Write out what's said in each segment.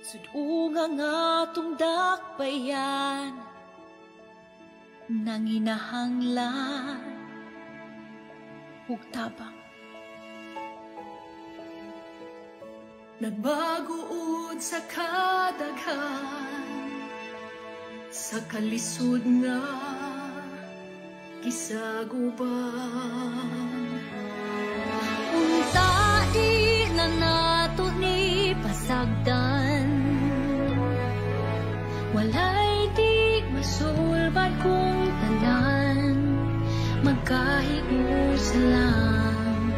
Sudunga nga tong dakbayan nang inahanglan ug tabang. Nagbaguod sa kadaghan, sa kalisod nga gisaguban. Unta di na nato ni pasagdan, walay di masulbad kung tanan, magkahius lang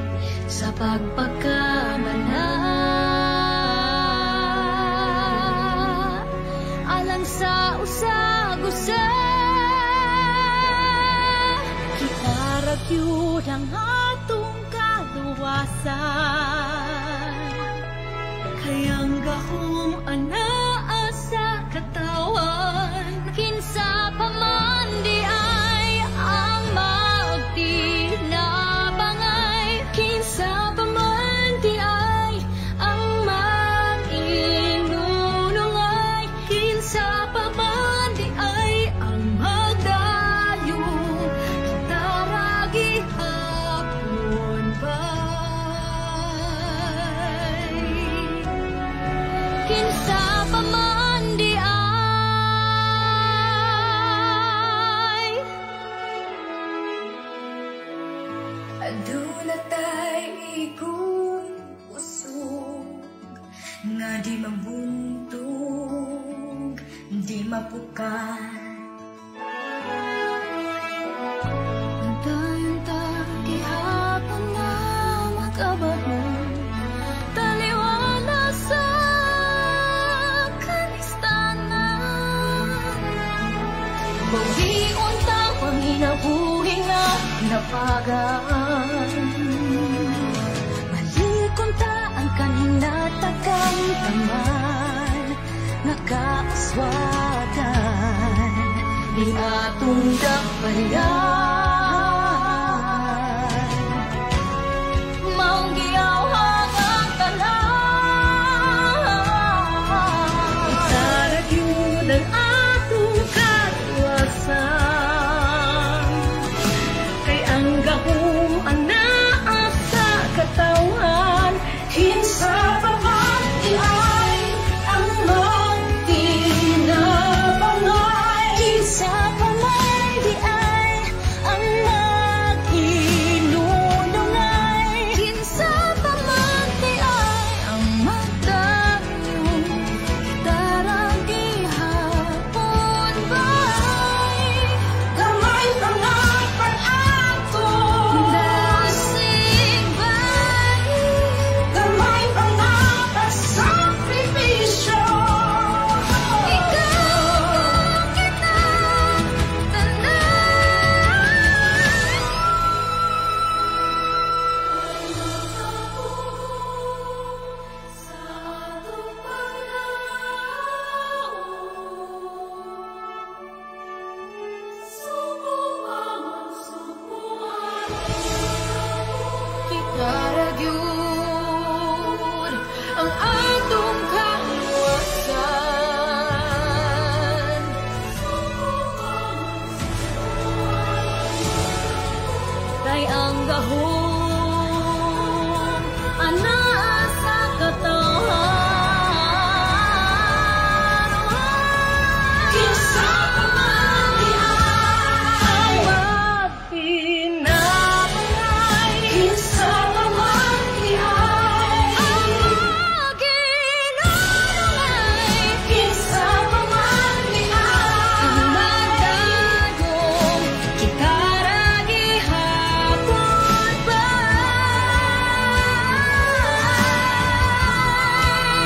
sa pagpagkamana. Alang sa usag-usa, kita ragyud ang atong kaluwasan. Kayang gahom anaa sa katawan, Kinsa pa man di ay ang magtinabangay, kinsa pa man di ay ang mag-inunungay, kinsa pa man di ay ang magdayon, kita ragi hapon bay. kinsa pa man di ay. Aduna tay ikong usog nga di mabuntog, di mapukan. Unta-unta gihapon na mag-abot mo, taliwala sa kalistanan. Bawion ta panginabuhi nga napagaan. Malikon ta ang kaninatagang taman, nakaaswagan Di atong dakbayan, maong giyawhang ang tanan. Saragyod ang atong kaluwasan, kay ang gahom anaa sa katawan, kinsa pa man di ay ang magtinabangay, Kinsa pa man di ay ang mag-inunungay, kinsa pa man di ay ang magdayon, tarang gihapon bay. gamay pa nga pag-ato, Dasig bay, gamay pa nga pag-sakripisyo. ikaw kung kita Kitaragyud ang atong kaluwasan, kay ang gahom anaa sa katawan. kinsa pa man di ay Magtinabangay, kinsa pa man di ay maginunungay, kinsa pa man di ang ay magdagong kita ra gihapon bay.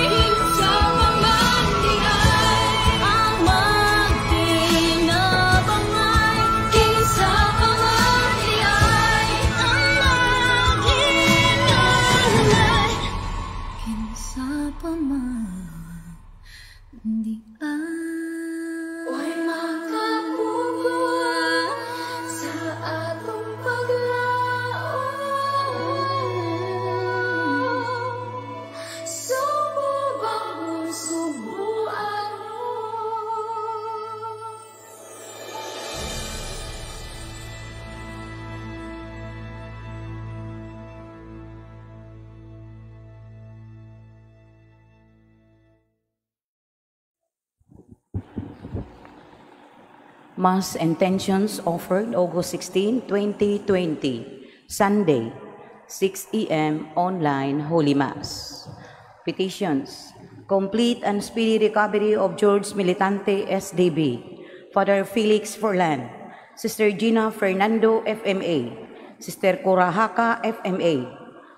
kinsa pa man di ay Ang magtinabangay, kinsa pa man di ay ang mag-inunungay, kinsa pa man di ay. Uy makapuguan sa atong paglaom, sububang subo Mass intentions offered August 16, 2020, Sunday, 6 a.m. online Holy Mass. Petitions: complete and speedy recovery of George Militante SDB, Father Felix Forlan, Sister Gina Fernando FMA, Sister Kurahaka FMA,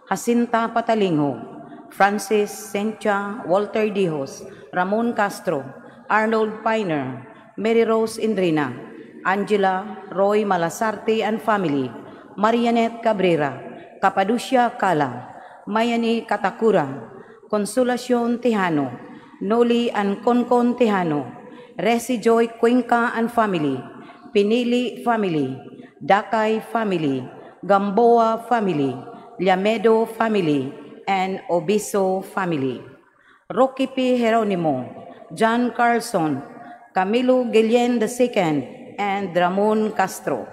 Jacinta Patalingho, Francis Sencha, Walter Dijos, Ramon Castro, Arnold Piner, Mary Rose Indrina, Angela Roy Malasarte and family, Marianette Cabrera, Capaducia Cala, Mayani Katakura, Consolacion Tejano, Noli and Concon Tejano, Resi Joy Cuenca and family, Pinili family, Dakay family, Gamboa family, Llamedo family, and Obiso family. Rocky P. Geronimo, John Carlson, Camilo Guillen II, and Ramon Castro.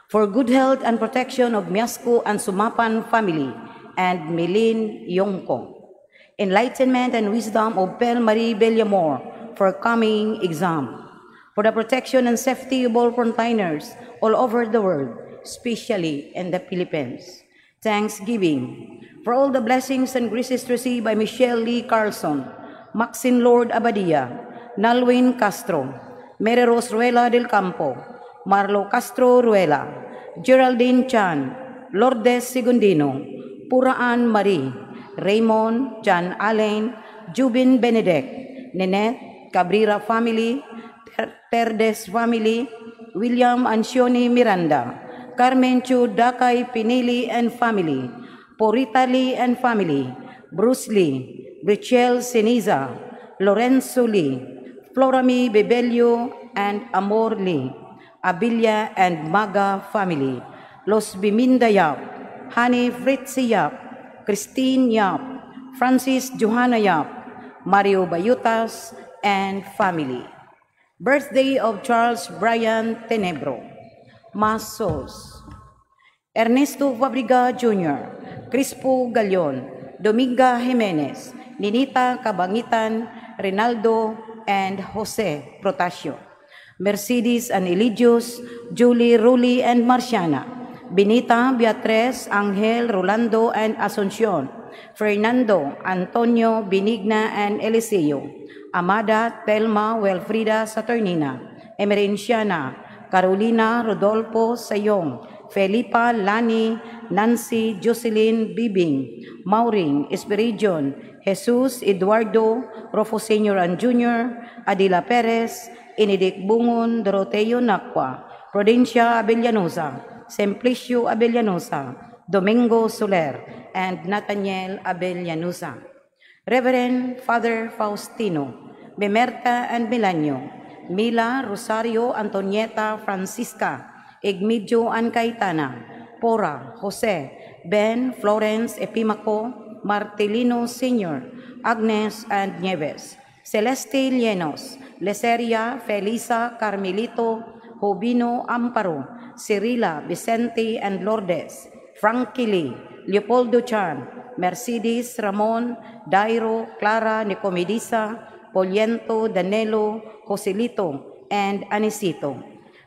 For good health and protection of Miasco and Sumapan family, and Milin Yongko. Enlightenment and wisdom of Pel Marie Bellamore for coming exam. For the protection and safety of all frontliners all over the world, especially in the Philippines. Thanksgiving for all the blessings and graces received by Michelle Lee Carlson, Maxine Lord Abadia, Nalwin Castro, Mary Rose Ruela del Campo, Marlo Castro Ruela, Geraldine Chan, Lourdes Segundino, Puraan Marie, Raymond John Allen, Jubin Benedect, Ninette Cabrera family, Terdes family, William Ancioni Miranda, Carmen Chu Dakay Pinili and family, Porita Lee and family, Bruce Lee, Brichel Seniza, Lorenzo Lee, Florami Bebelio and Amor Lee, Abilia and Maga family, Los Biminda Yap, Hani Fritzi Yap, Christine Yap, Francis Johanna Yap, Mario Bayutas, and family. Birthday of Charles Brian Tenebro. Mass Souls: Ernesto Fabriga Jr., Crispo Galion, Dominga Jimenez, Ninita Cabangitan, Rinaldo, and Jose Protasio. Mercedes and Eligius, Julie Ruli and Marciana, Benita Beatriz, Angel, Rolando, and Asuncion, Fernando, Antonio, Benigna, and Eliseo, Amada, Telma, Welfrida Saturnina, Emerenciana, Carolina, Rodolfo Sayong, Felipa, Lani, Nancy, Jocelyn, Bibing, Maureen, Espiridion, Jesus, Eduardo, Rofo Sr. and Jr., Adila Perez, Inidik Bungon, Doroteo Nacua, Prudencia Abellanosa, Simplicio Abellanosa, Domingo Soler, and Nathaniel Abellanosa. Reverend Father Faustino, Bemerta and Milanio, Mila, Rosario, Antonieta, Francisca, Igmedio and Caetana, Pora, Jose, Ben, Florence, Epimaco, Martelino Sr., Agnes and Nieves, Celeste Llenos, Leseria, Felisa, Carmelito, Jovino Amparo, Cirila, Vicente and Lourdes, Frankie Lee, Leopoldo Chan, Mercedes, Ramon, Dairo, Clara, Nicomedisa, Poliento, Danilo, Joselito, and Anisito.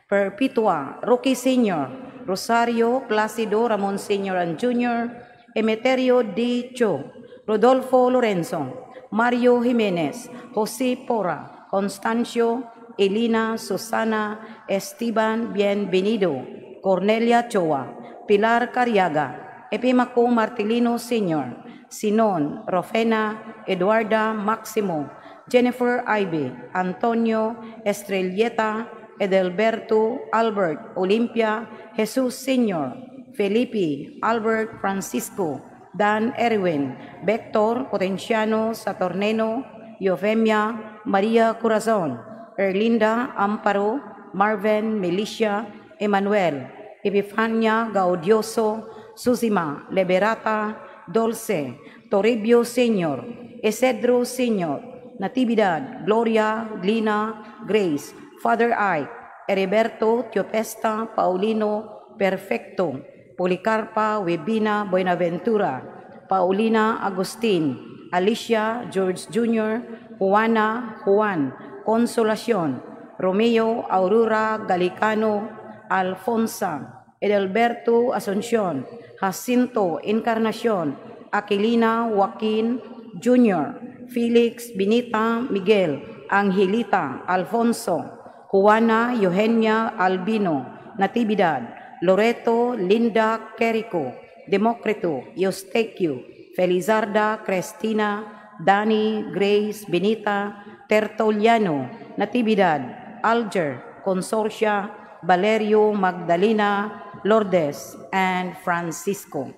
Perpetua, Roque Sr., Rosario, Placido, Ramon Sr. and Jr., Emeterio D. Cho, Rodolfo Lorenzo, Mario Jimenez, Jose Pora, Constancio, Elina, Susana, Esteban Bienvenido, Cornelia Choa, Pilar Cariaga, Epimaco Martilino Sr., Sinon, Rofena, Eduarda Maximo, Jennifer Ibe, Antonio, Estrelleta, Edelberto, Albert, Olympia, Jesus Sr., Felipe, Albert, Francisco, Dan Erwin, Vector, Potenciano, Saturneno, Eufemia, Maria Corazon, Erlinda, Amparo, Marvin, Milicia, Emmanuel, Epifania, Gaudioso, Susima, Liberata, Dulce, Toribio Sr., Esedro Sr., Natividad, Gloria, Glina, Grace, Father Ike, Heriberto, Teopesta, Paulino, Perfecto, Policarpa, Webina, Buenaventura, Paulina, Agustin, Alicia, George Jr., Juana, Juan, Consolacion, Romeo Aurora Galicano, Alfonsa Edelberto Asuncion, Jacinto Encarnacion, Aquilina Joaquin Jr., Felix Benita Miguel, Angelita Alfonso, Juana Eugenia Albino Natividad, Loreto Linda Querico, Democrito Eustaquio, Felizarda Cristina, Dani Grace Benita Tertuliano Natividad, Alger Consorcia, Valerio Magdalena Lourdes, and Francisco.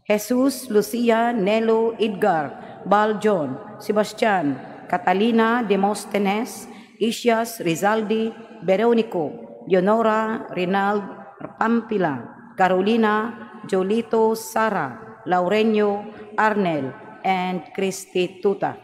Jesus Lucia Nelo Edgar Baljon, Sebastian Catalina Demosthenes, Isias Rizaldi Veronico, Leonora Rinald Pampila, Carolina Jolito Sara, Laurenio Arnel, and Christy Tuta.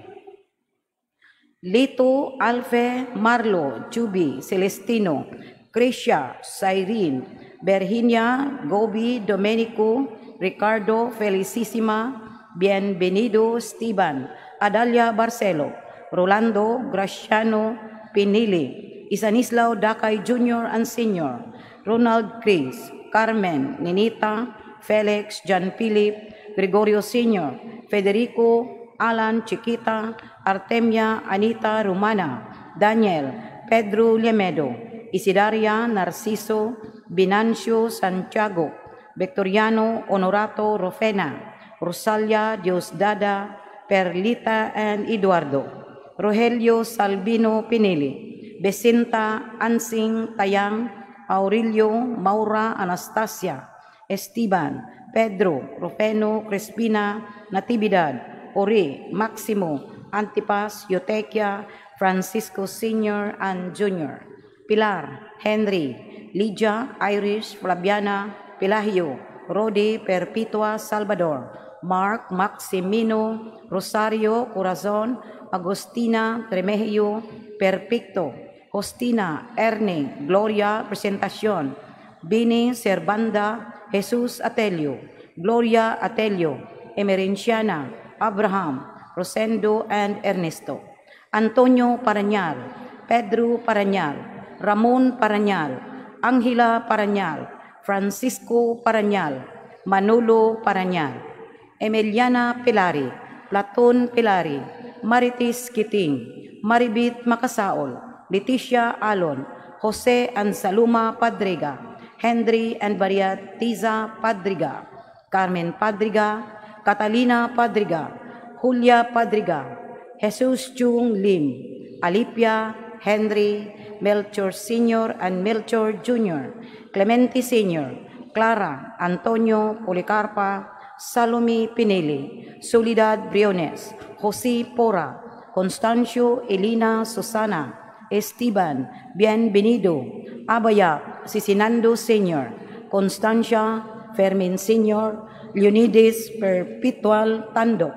Lito Alfe Marlo Juby Celestino, Krisha Cyrene, Virginia Gobi Domenico, Ricardo Felicissima, Bienvenido Esteban, Adalia Barcelo, Rolando Graciano Pinili, Isanislao Dakay Jr. and Sr., Ronald Chris, Carmen Ninita, Felix John Philip, Gregorio Sr., Federico Alan Chiquita, Artemia Anita Romana, Daniel Pedro Lemedo, Isidaria Narciso, Binancio Santiago, Victoriano Honorato Rofena, Rosalia Diosdada, Perlita and Eduardo, Rogelio Salvino Pinili, Becinta Ansing Tayang, Aurelio Maura Anastasia, Esteban, Pedro, Rufeno Crispina, Natividad, Ori, Maximo, Antipas, Eutequia, Francisco Sr. and Jr., Pilar, Henry, Lydia, Irish, Flaviana, Pelagio, Rodi, Perpetua, Salvador, Mark, Maximino, Rosario, Corazon, Agustina, Tremejio, Perpicto, Justina, Erne, Gloria, Presentacion, Bini, Servanda, Jesus Atelio, Gloria Atelio, Emerenciana, Abraham, Rosendo, and Ernesto, Antonio Parañal, Pedro Parañal, Ramon Parañal, Angela Parañal, Francisco Parañal, Manolo Parañal, Emiliana Pilari, Platon Pilari, Maritis Kiting, Maribit Makasaol, Leticia Alon, Jose Ansaluma Padriga, Henry and Maria Tiza Padriga, Carmen Padriga, Catalina Padriga, Julia Padriga, Jesus Chung Lim, Alipia, Henry, Melchor Sr. and Melchor Jr., Clemente Sr., Clara, Antonio Policarpa, Salome Pinili, Soledad Briones, Jose Pora, Constancio Elena Susana, Esteban Bienvenido, Abaya Sisinando Sr., Constancia Fermin Sr., Leonidas Perpetual Tando,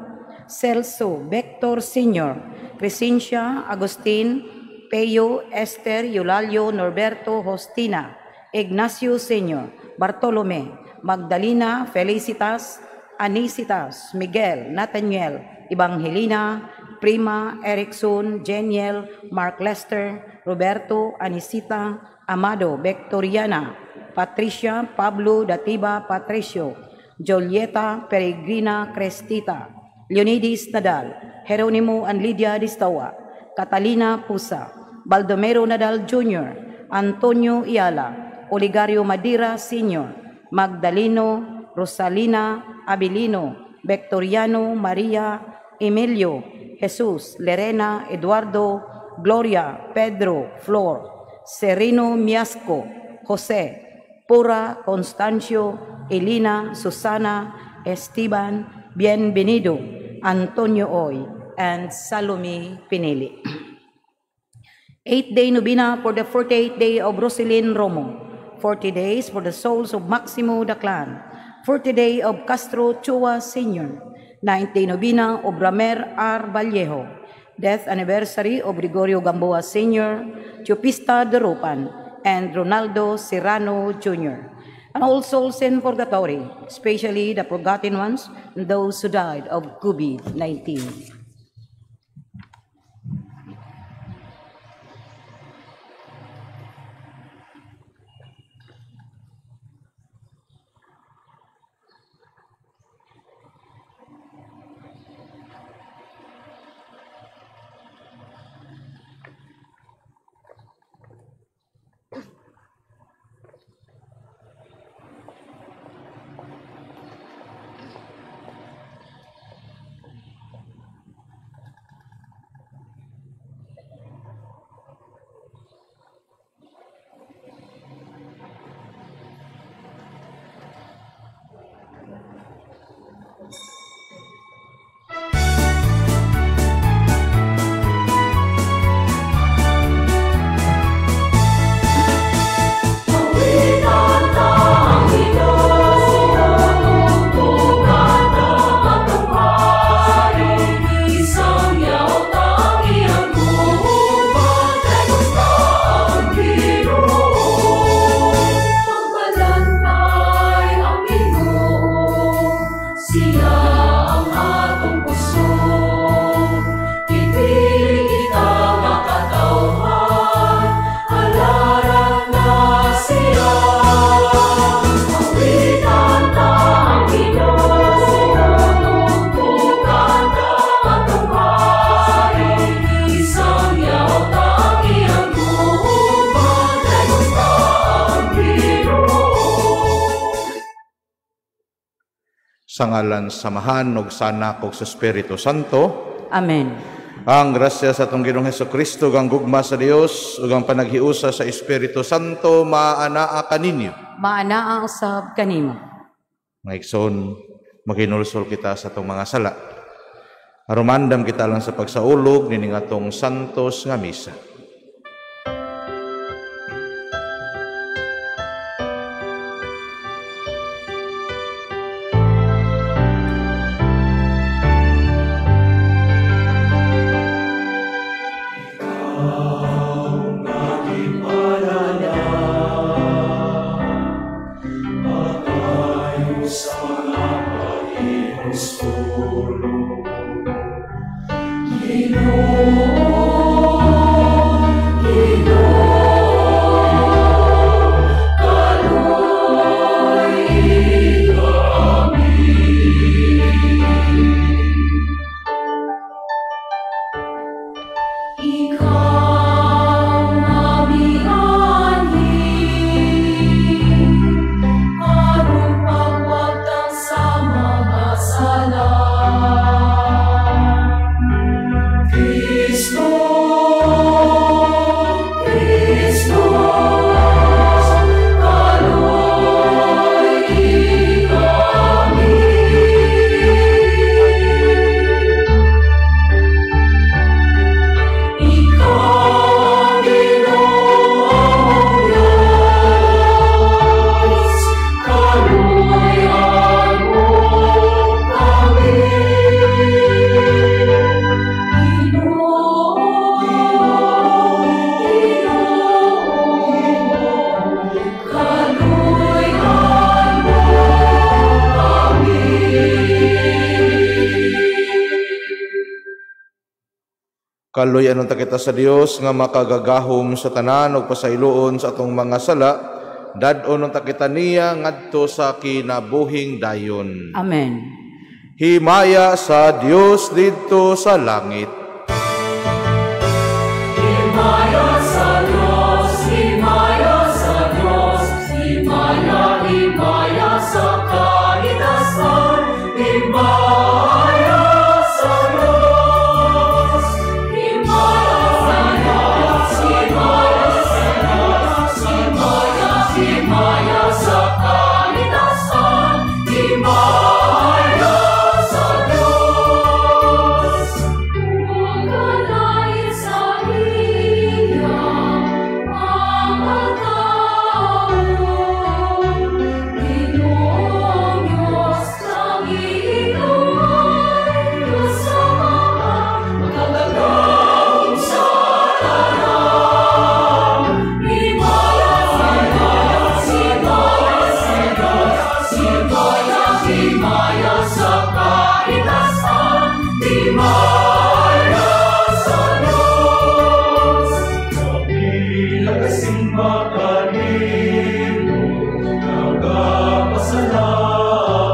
Celso Vector Sr., Crescencia Agustin, Peyo Esther Eulalio Norberto Hostina, Ignacio Sr., Bartolome, Magdalena Felicitas, Anisitas, Miguel, Nathaniel, Evangelina, Prima, Erickson, Jeniel, Mark Lester, Roberto, Anisita, Amado, Victoriana, Patricia, Pablo, Datiba, Patricio, Julieta, Peregrina, Crestita, Leonidas Nadal, Jeronimo and Lydia Distawa, Catalina Pusa, Baldomero Nadal Jr., Antonio Iala, Oligario Madira Sr., Magdaleno, Rosalina, Abilino, Victoriano, Maria, Emilio, Jesus, Lerena, Eduardo, Gloria, Pedro, Flor, Sereno Miasco, Jose, Pura, Constancio, Elena, Susana, Esteban, Bienvenido, Antonio Oy, and Salome Pinili. 8th day Novena for the 48th day of Roselyn Romo. 40 days for the souls of Maximo Daclan. 40th day of Castro Chua Sr. 9th day Novena of Ramer R. Vallejo. Death anniversary of Gregorio Gamboa Sr., Chupista de Ropan, and Ronaldo Serrano Jr. And all souls in purgatory, especially the forgotten ones and those who died of COVID-19. Sa ngalan samahan ug sanak ug sa Espiritu Santo. Amen. Ang grasya sa atong Ginoong Hesukristo, ang gugma sa Dios ug ang panaghiusa sa Espiritu Santo maanaa kaninyo. Maanaa usab kanimo. Mga igsoon, maghinulsol kita sa atong mga sala. Arumandam kita lang sa pagsaulog nining atong santos nga misa. Kaloy anong takita sa Dios nga makagagahom sa tanan ug pasayloon sa atong mga sala, dad-on ang takita niya ngadto sa kinabuhing dayon. Amen. Himaya sa Dios didto sa langit. Himaya sa Diyos, himaya sa Diyos, himaya sa kaligtasan, himaya sa Diyos, himaya sa Diyos, himaya sa kaligtasan, himaya sa Diyos. Magalain sa iya, mga tao, Ginoong Diyos ng inuman, Diyos sa mga magagahom sa tanan. Himaya sa Diyos, himaya sa kaligtasan, himaya sa Diyos. Kami nagsimba kanino,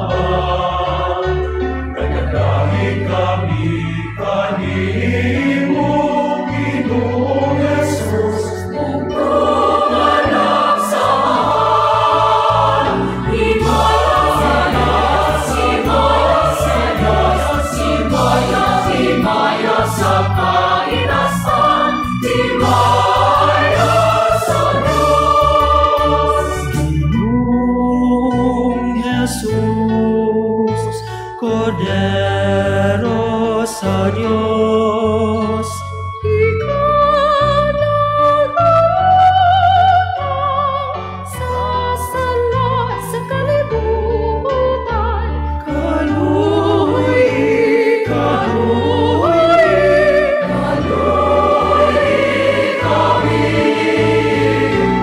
nagpasalamat, nagdadahig kami kanimo, Ginoong Jesus, bugtong anak sa mahal. Himaya sa Diyos, himaya sa kaligtasan, himaya sa Diyos. Ginoong Jesus, Kordero sa Diyos, Sa sala sa kalibutan, kaluy,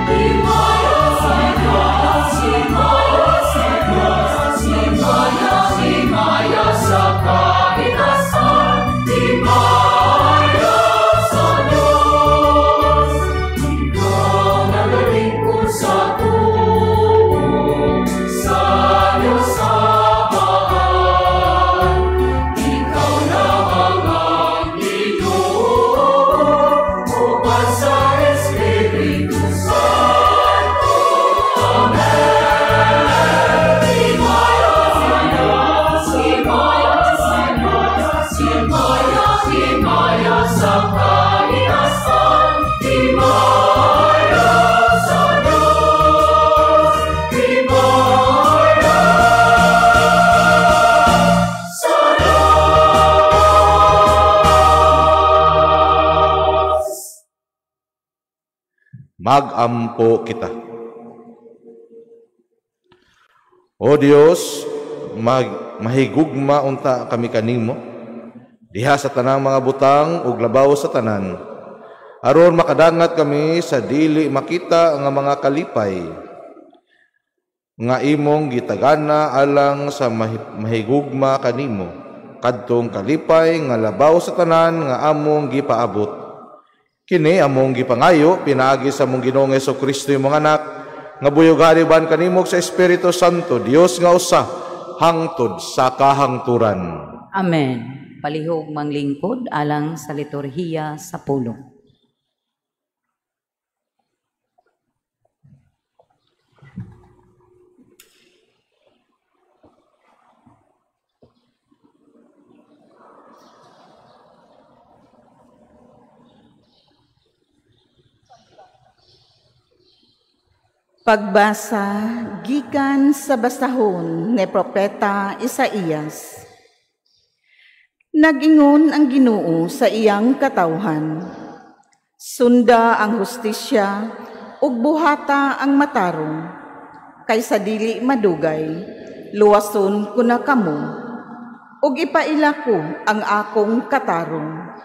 Himaya sa Diyos, himaya sa kaligtasan, himaya Himaya sa kalikasan, himaya sa Diyos, himaya sa Diyos. Magampo kita. O Dios, mahigugma unta kami kanimo, diha sa tanang mga butang ug labaw sa tanan, aron makadangat kami sa dili makita nga mga kalipay nga imong gitagana alang sa mahigugma kanimo, kadtong kalipay nga labaw sa tanan nga among gipaabot. Kini among gipangayo pinaagi sa among Ginoong Jesucristo imong anak, nga buyog-hariban kanimog sa Espiritu Santo, Dios nga usa, hangtod sa kahangturan. Amen. Palihog manglingkod alang sa liturhiya sa pulong. Pagbasa gikan sa basahon ni Propeta Isaías. Nag-ingon ang Ginoo sa iyang katawhan, sunda ang hustisya ug buhata ang matarong, kaysa dili madugay, luwason ko na kamo, ug ipaila ko ang akong katarong.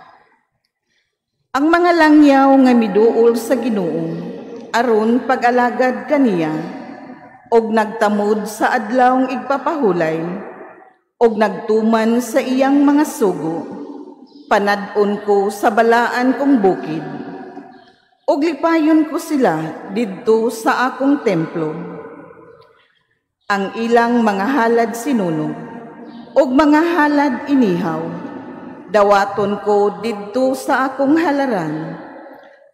Ang mga langyaw nga miduol sa Ginoo, aron pag-alagad kaniya, og nagtamod sa adlawng igpapahulay, og nagtuman sa iyang mga sugo, panad-on ko sa balaan kong bukid, og lipayon ko sila didto sa akong templo. Ang ilang mga halad sinunog, og mga halad inihaw, dawaton ko didto sa akong halaran,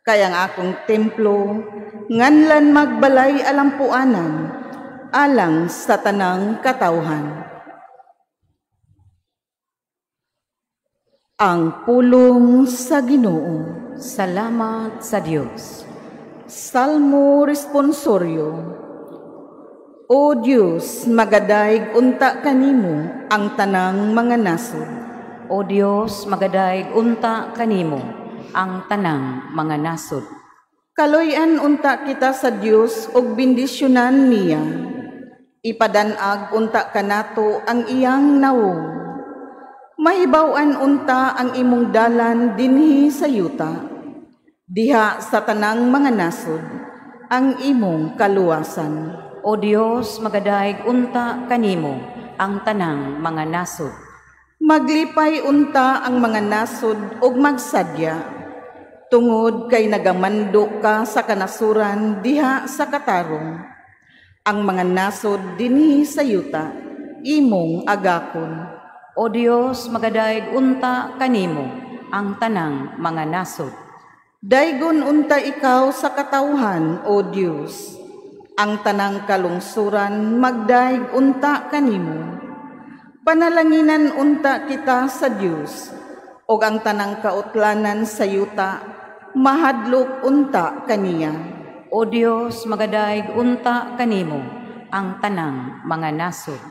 kaya ang akong templo nganlan magbalay alampuanan alang sa tanang katawhan. Ang pulong sa Ginoo. Salamat sa Dios. Salmo responsoryo. O Dios, magadayg unta kanimo ang tanang mga nasod. O Dios, magadayg unta kanimo ang tanang mga nasod. Kaloyan unta kita sa Dios og bendisyonan niya. Ipadanag unta kanato ang iyang nawong. Mahibaw-an unta ang imong dalan dinhi sa yuta. Diha sa tanang mga nasod ang imong kaluwasan. O Dios, magadayg unta kanimo ang tanang mga nasod. Maglipay unta ang mga nasod og magsadya, tungod kay nagamando ka sa kanasuran diha sa katarong. Ang mga nasod dinhi sa yuta, imong agakon. O Dios, magadayg unta kanimo ang tanang mga nasod. Daygon unta ikaw sa katawhan, O Dios. Ang tanang kalungsuran magdayg unta kanimo. Panalanginan unta kita sa Dios, og ang tanang kautlanan sa yuta, mahadlok unta kaniya. O Dios, magadayg unta kanimo ang tanang mga nasod.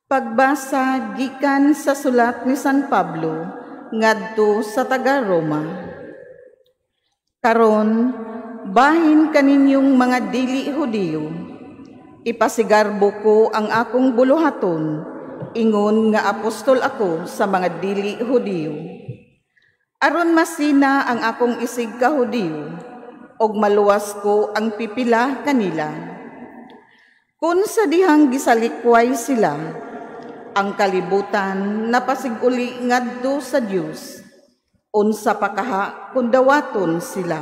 Pagbasa gikan sa sulat ni San Pablo ngadto sa taga-Roma. Karon, bahin kaninyong mga dili Hudiyo, ipasigarbo ko ang akong buluhaton, ingon nga apostol ako sa mga dili Hudiyo. Aron masina ang akong isig ka Hudiyo, og maluwas ko ang pipila kanila. Kung sa dihang gisalikway sila, ang kalibutan napasiguli ngadto sa Dios, unsa pa kaha kung dawaton sila.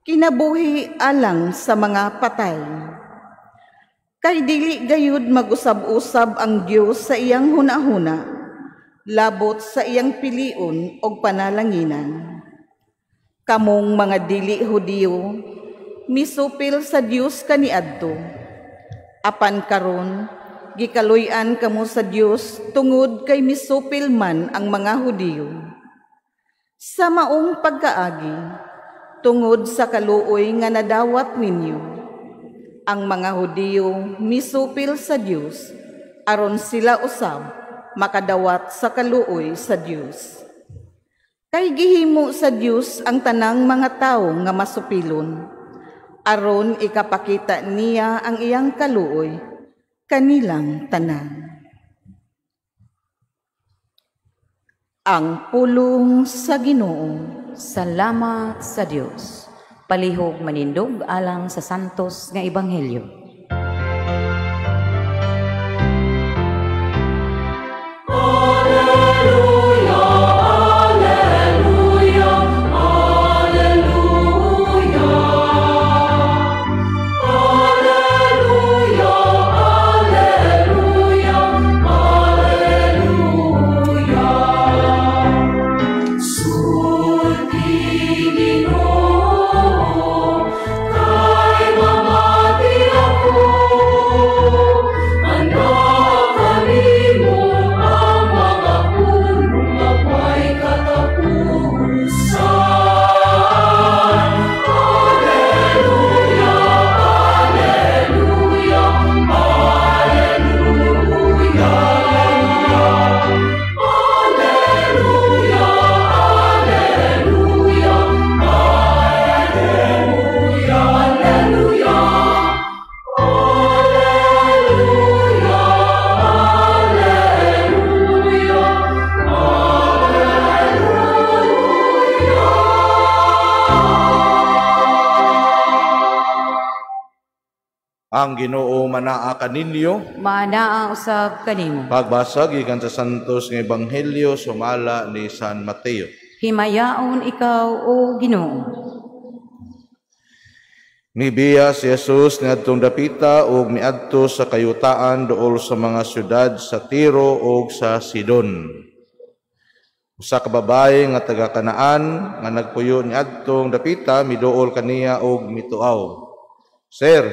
Kinabuhi alang sa mga patay. Kay dili gayud mag-usab-usab ang Dios sa iyang hunahuna, labot sa iyang pilion og panalanginan. Kamong mga dili Hudiyo, misupil sa Dios kaniadto. Apan karon, gikaluy-an kamo sa Dios tungod kay misupil man ang mga Hudiyo. Sa maong pagkaagi, tungod sa kaluoy nga nadawat ninyo, ang mga Hudiyo misupil sa Dios aron sila usab makadawat sa kaluoy sa Dios. Kay gihimo sa Dios ang tanang mga tawo nga masupilon, aron ikapakita niya ang iyang kaluoy kanilang tanan. Ang pulong sa Ginoo. Salamat sa Dios. Palihog manindog alang sa santos nga ebanghelyo. Ang Ginoo manaa kaninyo. Manaa usab kanimo. Pagbasa gikan sa santos nga ebanghelyo sumala ni San Mateo. Himayaon ikaw o Ginoo. Mibiya si Jesus niadtong dapita ug miadto sa kayutaan duol sa mga syudad sa Tiro ug sa Sidon. Usa ka babaye nga taga Kanaan nga nagpuyo niadtong dapita miduol kaniya og mituaw. Sir,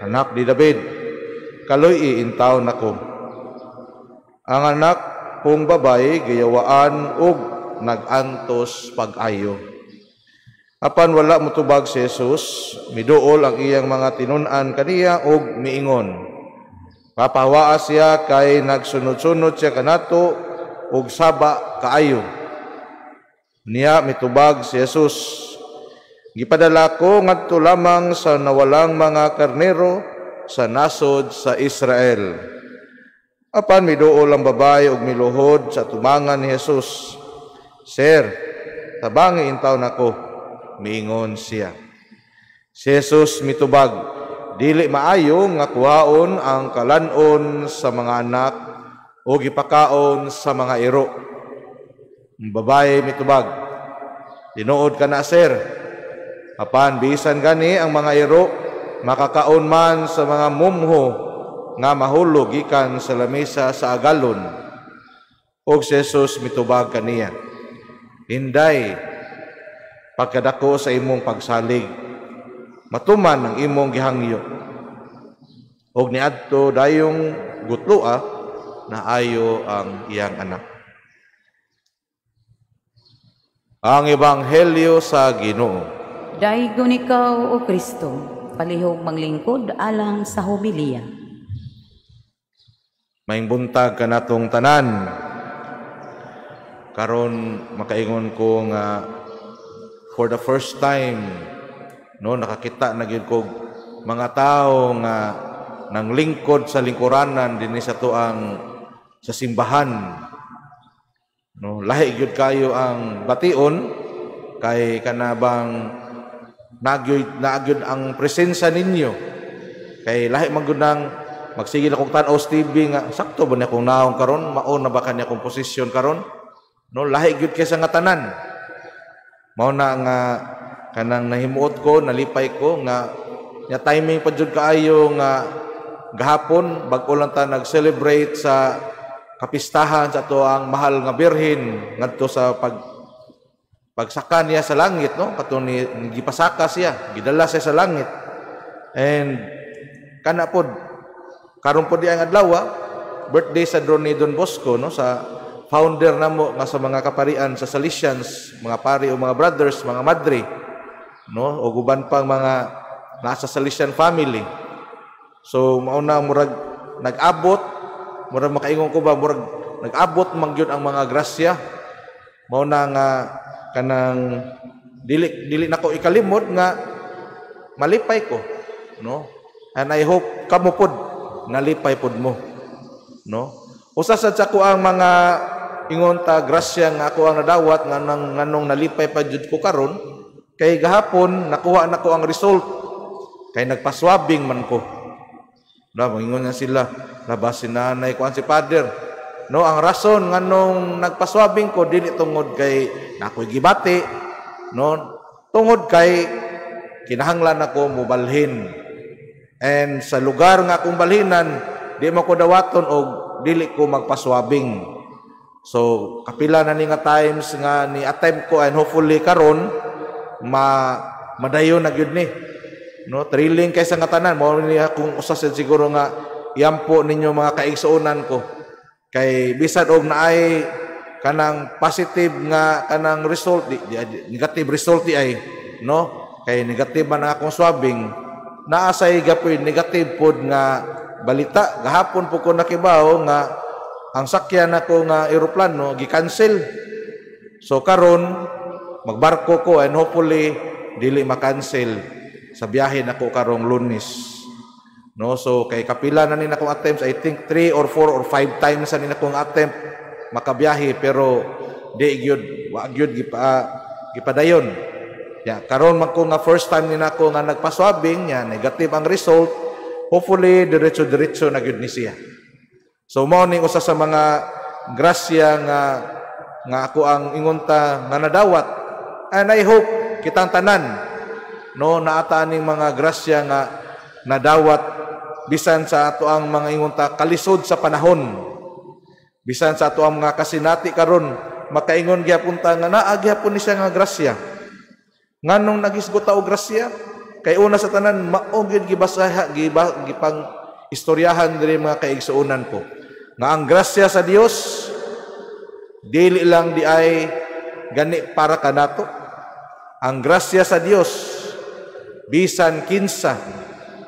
anak ni David, kaloy iintaw nako. Ang anak kong babae gayawaan ug nagantos pag-ayo. Apan wala motubag si Jesus, miduol ang iyang mga tinun-an kaniya ug miingon. Papahawaa siya kay nagsunod-sunod siya kanato ug saba kaayo. Niya mitubag si Jesus. Gipadala ko ngadto lamang sa nawalang mga karnero sa nasod sa Israel. Apan miduol ang babae ug miluhod sa tumangan ni Jesus. Sir, tabangi intaw nako, miingon siya. Si Jesus mitubag, dili maayo nga kuhaon ang kalanon sa mga anak o gipakaon sa mga iro. Ang babae mitubag, tinuod ka na sir. Apan bisan gani ang mga iro makakaon man sa mga mumho nga mahulog gikan sa lamesa sa agalon. Og si Jesus mitubag kaniya, hinday pagkadako sa imong pagsalig, matuman ang imong gihangyo. Og niadto dayong gutlua na ayo ang iyang anak. Ang ebanghelyo sa Ginoo. Daygon ikaw o Kristo, palihog manglingkod alang sa homilya. Maing buntag kanatong tanan. Karon makaingon ko nga for the first time no nakakita na gyud ko mga tao nga nang lingkod sa lingkuranan dinhi sa tuang sa simbahan. No, lahi gyud kayo ang bation kay kanabang nagyod ang presensya ninyo. Kay lahi man gyud nang magsigil akong tan-aw TV nga sakto ba niya kung naong karon, mao na ba kanya kong posisyon karon? No, lahi gyud kaysa nga tanan. Mao na nga kanang nahimuot ko, nalipay ko nga nya timing pa jud kaayo nga gahapon bag-o lang ta nag-celebrate sa kapistahan sa ato ang mahal nga birhen ngadto sa pagsaka niya sa langit, no? Katong gipasaka siya, gidala siya sa langit. And kana pod Karon po di ang adlaw, birthday sa Drone Don Bosco, no, sa founder namo nga sa mga kaparian sa Salesians, mga pari o mga brothers, mga madre, no, o guban pang mga nasa Salesian family. So mauna murag nag-abot, murag makaingon ko ba, murag nag-abot man gyud ang mga grasya. Mauna nga kanang dili nako ikalimot nga malipay ko, no, and I hope kamo pod nalipay pod mo, no. Usa sa ko ang mga ingon ta grasya nga ako ang nadawat nganong nalipay pa jud ko karon kay gahapon nakuha nako ang result kay nagpaswabing man ko. Na mangingon nga sila, laba si nanay ko si father. No, ang rason nganong nagpaswabing ko dili tungod kay nakoy gibati, no, tungod kay kinahanglan ako mobalhin. And sa lugar nga akong balhinan, di mo ko dawaton og dili ko magpaswabing. So kapila na ni nga times nga ni attempt ko and hopefully karon madayon na gyud ni, no, thrilling kaysa nga tanan mo ni akong usasid siguro nga yampo ninyo mga kaigsuonan ko kay bisan og naay kanang positive nga kanang result negative result ay, no, kay negative man ang akong swabbing, naasay gapoy negative pod nga balita. Gahapon po ko nakibaw nga ang sakyan ako nga eroplano gi-cancel. So karon magbarko ko and hopefully dili ma-cancel sa biyahe nako karong Lunes, no. So kay kapila na ni akong attempts, I think 3 or 4 or 5 times na ni akong attempt makabiyahe pero di gyud wa gyud gipadayon. Ya karon man ko nga first time ni nako nga nagpaswabing nya negative ang result, hopefully diretso na gyud ni siya. So mao ning usa sa mga grasya nga ako ang ingunta nga nadawat, and I hope kitang tanan, no, naata ning mga grasya nga nadawat bisan sa ato ang mga ingunta kalisod sa panahon, bisan sa ato ang mga kasinati karon makaingon gyapon ta nga naa gyapon ni siya nga grasya. Nganong nagisgot ta og grasya kay una sa tanan mao gyud gibasaha gipang istoryahan diri mga kaigsuonan ko nga ang grasya sa Dios dili lang di ay gani para kanato. Ang grasya sa Dios bisan kinsa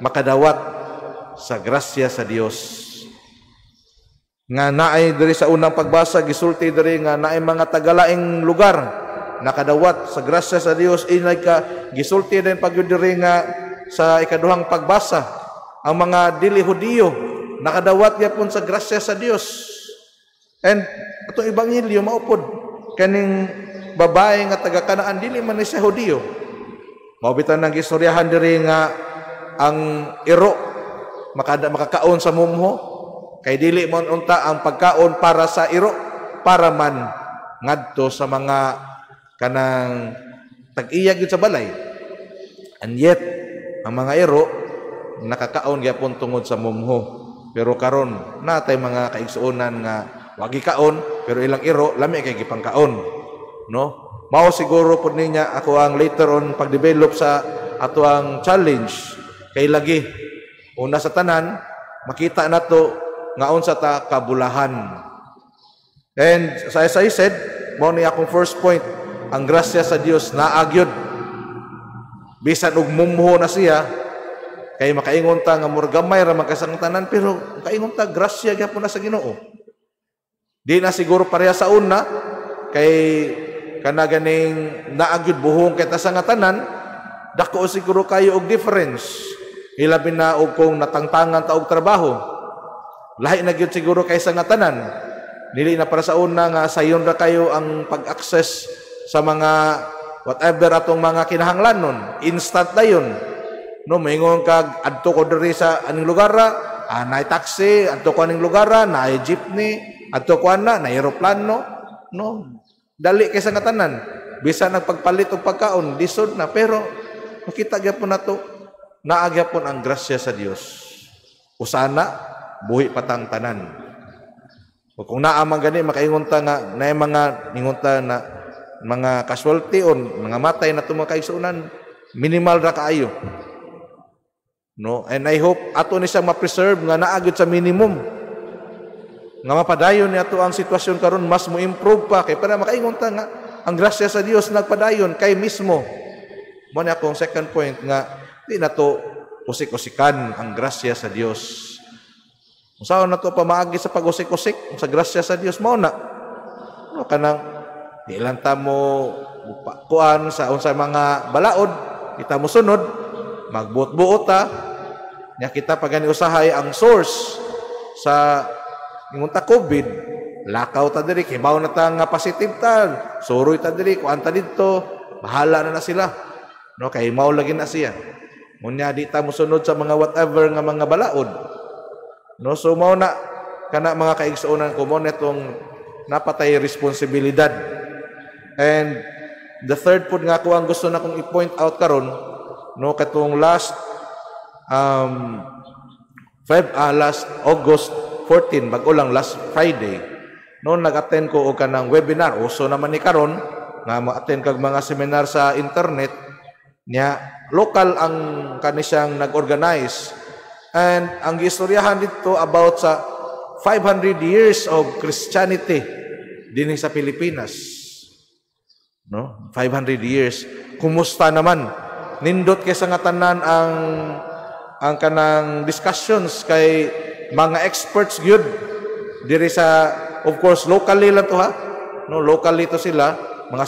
makadawat sa grasya sa Dios. Nga naay diri sa unang pagbasa gisulti diri nga naay mga tagalaing lugar nakadawat sa grasya sa Dios. Inay ka gisulti din pagyud diri nga sa ikaduhang pagbasa ang mga dili Hudiyo nakadawat gyapon sa grasya sa Dios. And atong ebanghelyo maupod kaning babae nga taga Kanaan dili man ni siya Hudiyo. Maubitan nang istoryahan diri nga ang iro makakaon sa mumho kay dili man unta ang pagkaon para sa iro, para man ngadto sa mga kanang tag-iya gyud sa balay. And yet ang mga iro nakakaon gyapon tungod sa mumho. Pero karon natay mga kaigsuonan nga wagi kaon pero ilang iro lami kay gipangkaon, no. Mao siguro pud ninya ako ang later on pag-develop sa ato ang challenge kay lagi una sa tanan makita nato nga unsa ta kabulahan. And as I said, mao ni akong first point, ang grasya sa Dios naagyod bisan og mumho na siya kay makaingon ta nga murgamay ra magkasang tanan pero makaingon ta grasya gyapon na sa Ginoo. Di na siguro pareha sa una kay kana ganing naagyod buhong kay ta sa nga tanan, dako siguro kayo og difference. Hilabi na og kung natangtangan ta og trabaho. Lahi na gyud siguro kaysa nga tanan. Dili na para sa una nga sayon ra kayo ang pag-access sa mga whatever atong mga kinahanglanon. Instant na yun. No, maingon kag adto ko diri sa aning lugar naay taxi, adto ko aning lugar naay jeepney, adto ko na eroplano, no. Dali kaysa nga tanan. Bisan nagpagpalit og pagkaon, lisod na pero makita gyapon nato naa gyapon ang grasya sa Dios. Usana buhi patang tanan. O kung naa man gani makaingon ta nga naay mga ingon ta na mga casualty on mga matay na mga kaigsuonan minimal ra kaayo. No, and I hope ato ni siyang ma-preserve nga naagid sa minimum. Nga mapadayon ni ato ang sitwasyon karon mas mo improve pa kay para makaingon ta nga ang grasya sa Dios nagpadayon kay mismo. Mo ni akong second point nga di na to usik-usikan ang grasya sa Dios. Usaw na to pamaagi sa pag-usik-usik sa grasya sa Dios mao na. No kanang di lang ta mo kuan sa unsay mga balaod, kita mo sunod, magbuot-buot ta. Nya kita pagani usahay ang source sa ingon ta COVID, lakaw ta diri kay mao na ta nga positive ta. Suroy ta diri kuan ta didto, bahala na sila. No kay mao lagi na siya. Munya di ta mosunod sa mga whatever nga mga balaod. No so mao na kana mga kaigsuonan ko mo netong napatay responsibilidad. And the third pud nga ko ang gusto na kong i-point out karon no katong last August 14 bago lang last Friday noon nag-attend ko og kanang webinar uso naman ni karon nga ma-attend kag mga seminar sa internet nya local ang kanisang nag-organize and ang gistoryahan dito about sa 500 years of Christianity dinhi sa Pilipinas. No? 500 years. Kumusta naman? Nindot kay sa nga tanan ang kanang discussions kay mga experts gyud diri sa of course locally lang to ha. No, locally to sila, mga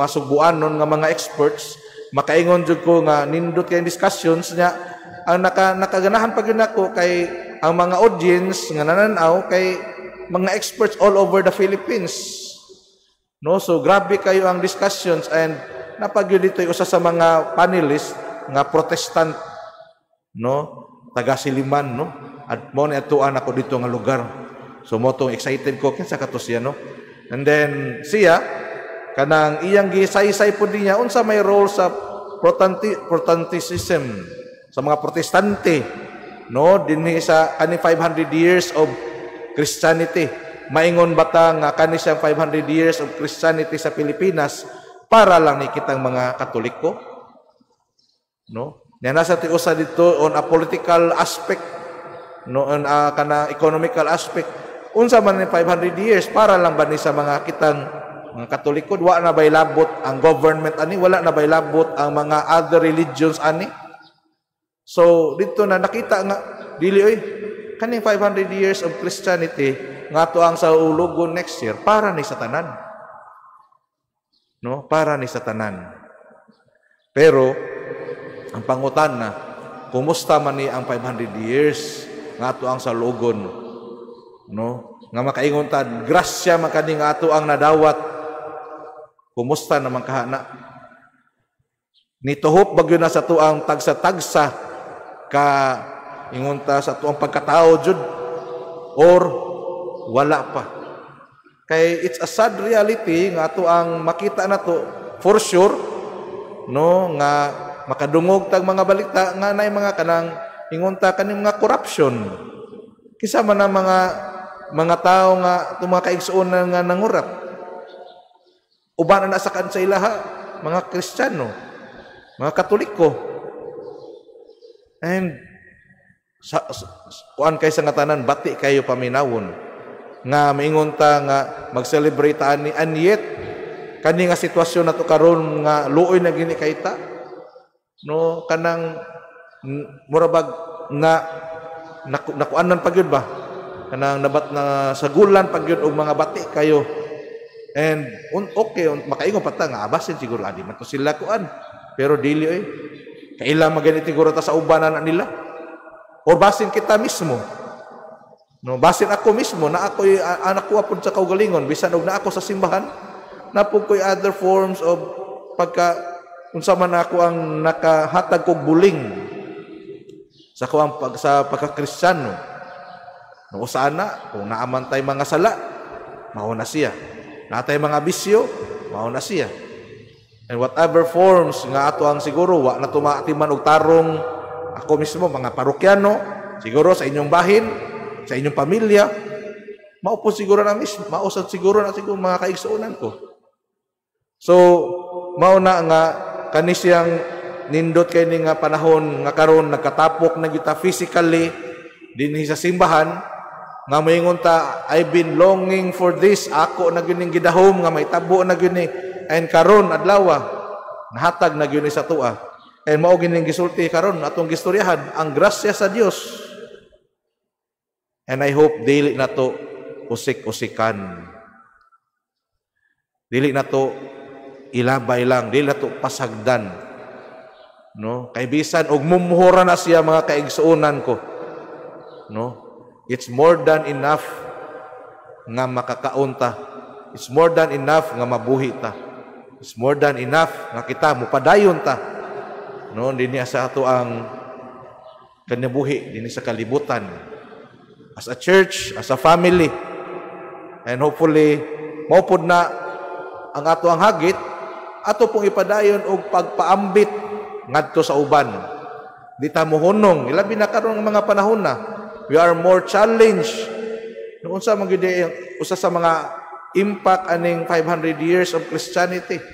sugbuan non nga mga experts. Makaingon jud ko nga nindot kay discussions nya ang nakaganahan pag yun ako kay ang mga audience nga nananaw kay mga experts all over the Philippines. No, so grabe kayo ang discussions and napagyo dito usa sa mga panelists nga Protestant, no, taga Siliman, no, at mo ni atuan ako dito nga lugar. So mo tong excited ko kinsa kato siya, no, and then siya kanang iyang gisaysay pud niya unsa may role sa Protestantism sa mga Protestante, no, dinhi sa kani 500 years of Christianity. Maingon bata nga kani siyang 500 years of Christianity sa Pilipinas para lang ni kitang mga Katoliko, no? Nya nasa ti usa dito on a political aspect, no, on a kana economical aspect. Unsa man ni 500 years para lang ba ni sa mga kitang mga Katoliko? Wa na bay labot ang government ani, wala na bay labot ang mga other religions ani. So dito na nakita nga dili oy kaning 500 years of Christianity nga to ang sa ulugon next year para ni satanan. No, para ni satanan. Pero ang pangutan na kumusta man ni ang 500 years nga to ang sa ulugon, no? Nga makaingon ta grasya man kani nga ato ang nadawat. Kumusta naman kahana? Nituhop bagyo na sa tuang tagsa-tagsa ka ingon ta sa tuang pagkatao jud or wala pa. Kay it's a sad reality nga ato ang makita na to for sure, no, nga makadungog tag mga balita nga nay mga kanang ingon ta kaning mga corruption. Kisa man ang mga tao nga itong mga kaigsuonan nga nangurap. Uban na sa kansa ilaha, mga Kristiyano, mga Katoliko. And kuan kay sa ngatanan bati kayo paminawon nga maingon ta nga mag-celebrate ani and yet kani nga sitwasyon nato karon nga luoy na gini kay ta, no, kanang murabag na nakuanan pagyud ba kanang nabat na sagulan pagyud og mga bati kayo and okay makaingon pa ta nga abasin siguro adi man to sila kuan pero dili oy kaila maganiti siguro ta sa ubanan nila or basin kita mismo, no, basin ako mismo na ako'y anak ko apod sa kaugalingon bisan og na ako sa simbahan na po ko'y other forms of pagka unsa man ako ang nakahatag kog buling sa kuang sa pagka-Kristiyano, no, sana kung naamantay mga sala mao na siya, natay mga bisyo mao na siya, and whatever forms nga ato ang siguro wa na tumaatiman og tarong ako mismo mga parokyano siguro sa inyong bahin, sa inyong pamilya, maupo siguro na mismo, mausad siguro na siguro mga kaigsuonan ko. So, mao na nga kani siyang nindot kay ni nga panahon nga karon nagkatapok na kita physically dinhi sa simbahan nga moingon ta I've been longing for this, ako na gyud ning gidahom nga mahitabo na gyud ni, and karon adlaw nahatag na gyud ni sa tua, and mao gining gisulti karon atong gistoryahan ang grasya sa Dios. And I hope dili na to usik-usikan, dili na to ilabay lang, dili na to pasagdan, no? Kay bisan og mumuhora na siya mga kaigsuonan ko, no? It's more than enough nga makakaunta. It's more than enough nga mabuhi ta. It's more than enough nga kita mupadayon ta, no? Dinhi sa ato ang kinabuhi dinhi sa kalibutan, as a church, as a family, and hopefully maupod na ang ato ang hagit ato pong ipadayon og pagpaambit ngadto sa uban. Di ta mohunong ilabi na karon nga mga panahon na we are more challenged. Noon sa mga usa sa mga impact aning 500 years of Christianity,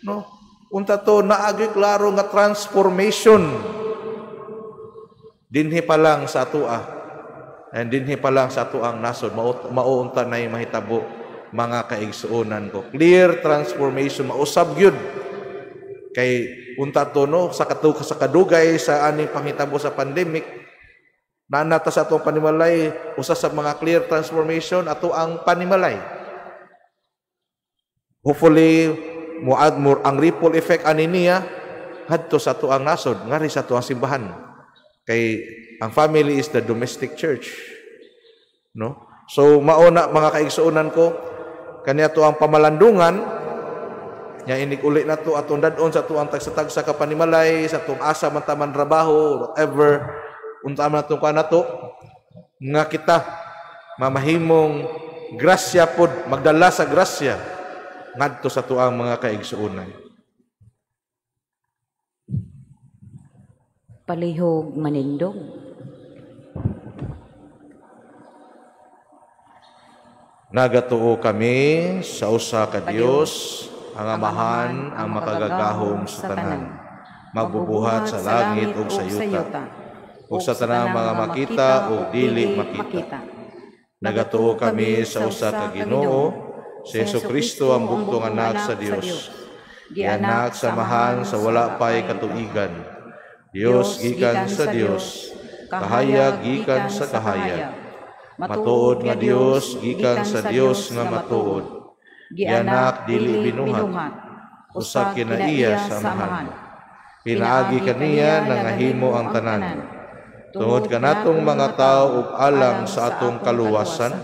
no? Unta to naagi klaro nga transformation dinhi pa lang sa atoa, and dinhi pa lang sa ato ang nasod mauunta nay mahitabo mga kaigsuonan ko. Clear transformation mausab gyud kay unta to, no, sa kadugay sa aning panghitabo sa pandemic. Nanata sa atong panimalay, usa sa mga clear transformation ato ang panimalay. Hopefully, muad mo ang ripple effect ani niya hadto sa ato ang nasod, ngari sa ato ang simbahan. Kay ang family is the domestic church, no? So mauna mga kaigsuonan ko, kaniya to ang pamalandungan nya inig uli na to atong dadon sa ato ang tagsa-tagsa ka panimalay, sa atong asa man taman trabaho, whatever. Unta man natong kanato nga kita mamahimong grasya pod, magdala sa grasya ngadto sa tuang mga kaigsuonan. Palihog manindog. Nagatuo kami sa usa ka Dios, ang Amahan, ang makagagahom sa tanan, magbubuhat sa langit ug sa yuta, ug sa tanang mga makita ug dili makita. Nagatuo kami sa usa ka Ginoo, si Jesucristo ang bugtong anak sa Dios, gianak samahan sa wala pay katuigan, Dios gikan sa Dios, kahayag gikan sa kahayag, matuod nga Dios gikan sa Dios nga matuod, gianak dili binuhat, usa kinaiya samahan, pinaagi kaniya nangahimo ang tanan. Tungod kanatong mga tao ug alang sa atong kaluwasan,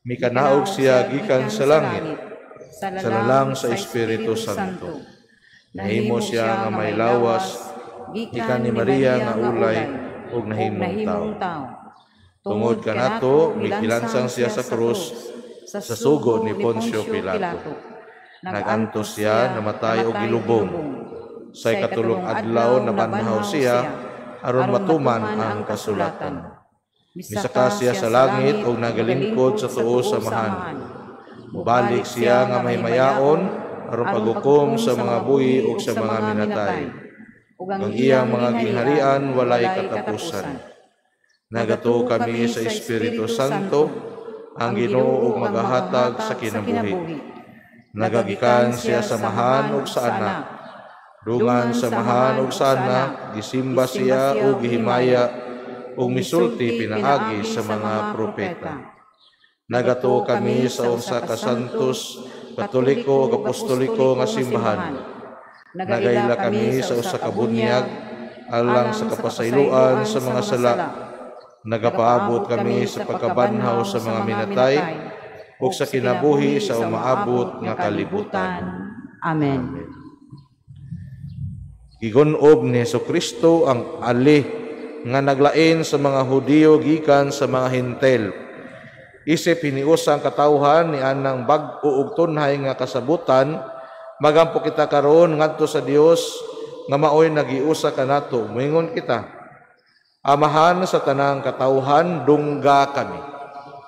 mikanaog siya gikan sa langit, sa lalang sa Espiritu Santo. Nahimo siya nga may lawas, gikan ni Maria nga ulay, ug nahimong tao. Tungod kanato, mikilansang siya sa krus, sa sugo ni Poncio Pilato. Nagantos siya, namatay ug gilubong. Sa ikatulong adlaw nabanhaw siya, aron matuman ang kasulatan. Misaka siya sa langit ug nagalingkod sa tuo samahan. Mubalik siya nga may mayaon aron paghukom sa mga buhi ug sa mga minatay. Ug ang iyang mga gingharian walay katapusan. Nagatuo kami sa Espiritu Santo, ang Ginoo ug magahatag sa kinabuhi. Nagagikan siya sa samahan ug sa anak. Dungan samahan ug sana gisimba siya ug gihimaya ug misulti pinaagi sa mga propeta. Nagatuo kami sa usa ka santos, katoliko ug apostoliko nga simbahan. Nagaila kami sa usa ka bunyag alang sa kapasayloan sa mga sala. Nagapaabot kami sa pagkabanhaw sa mga minatay ug sa kinabuhi sa umaabot nga kalibutan. Amen. Gigunob ni Jesucristo ang ali nga naglain sa mga Hudiyo gikan sa mga Hintel. Isip hiniusa ang katawhan ni anang bag-o ug tunhay nga kasabutan, magampo kita karon ngadto sa Dios nga maoy nagiusa kanato. Moingon kita, Amahan sa tanang katawhan, dungga kami.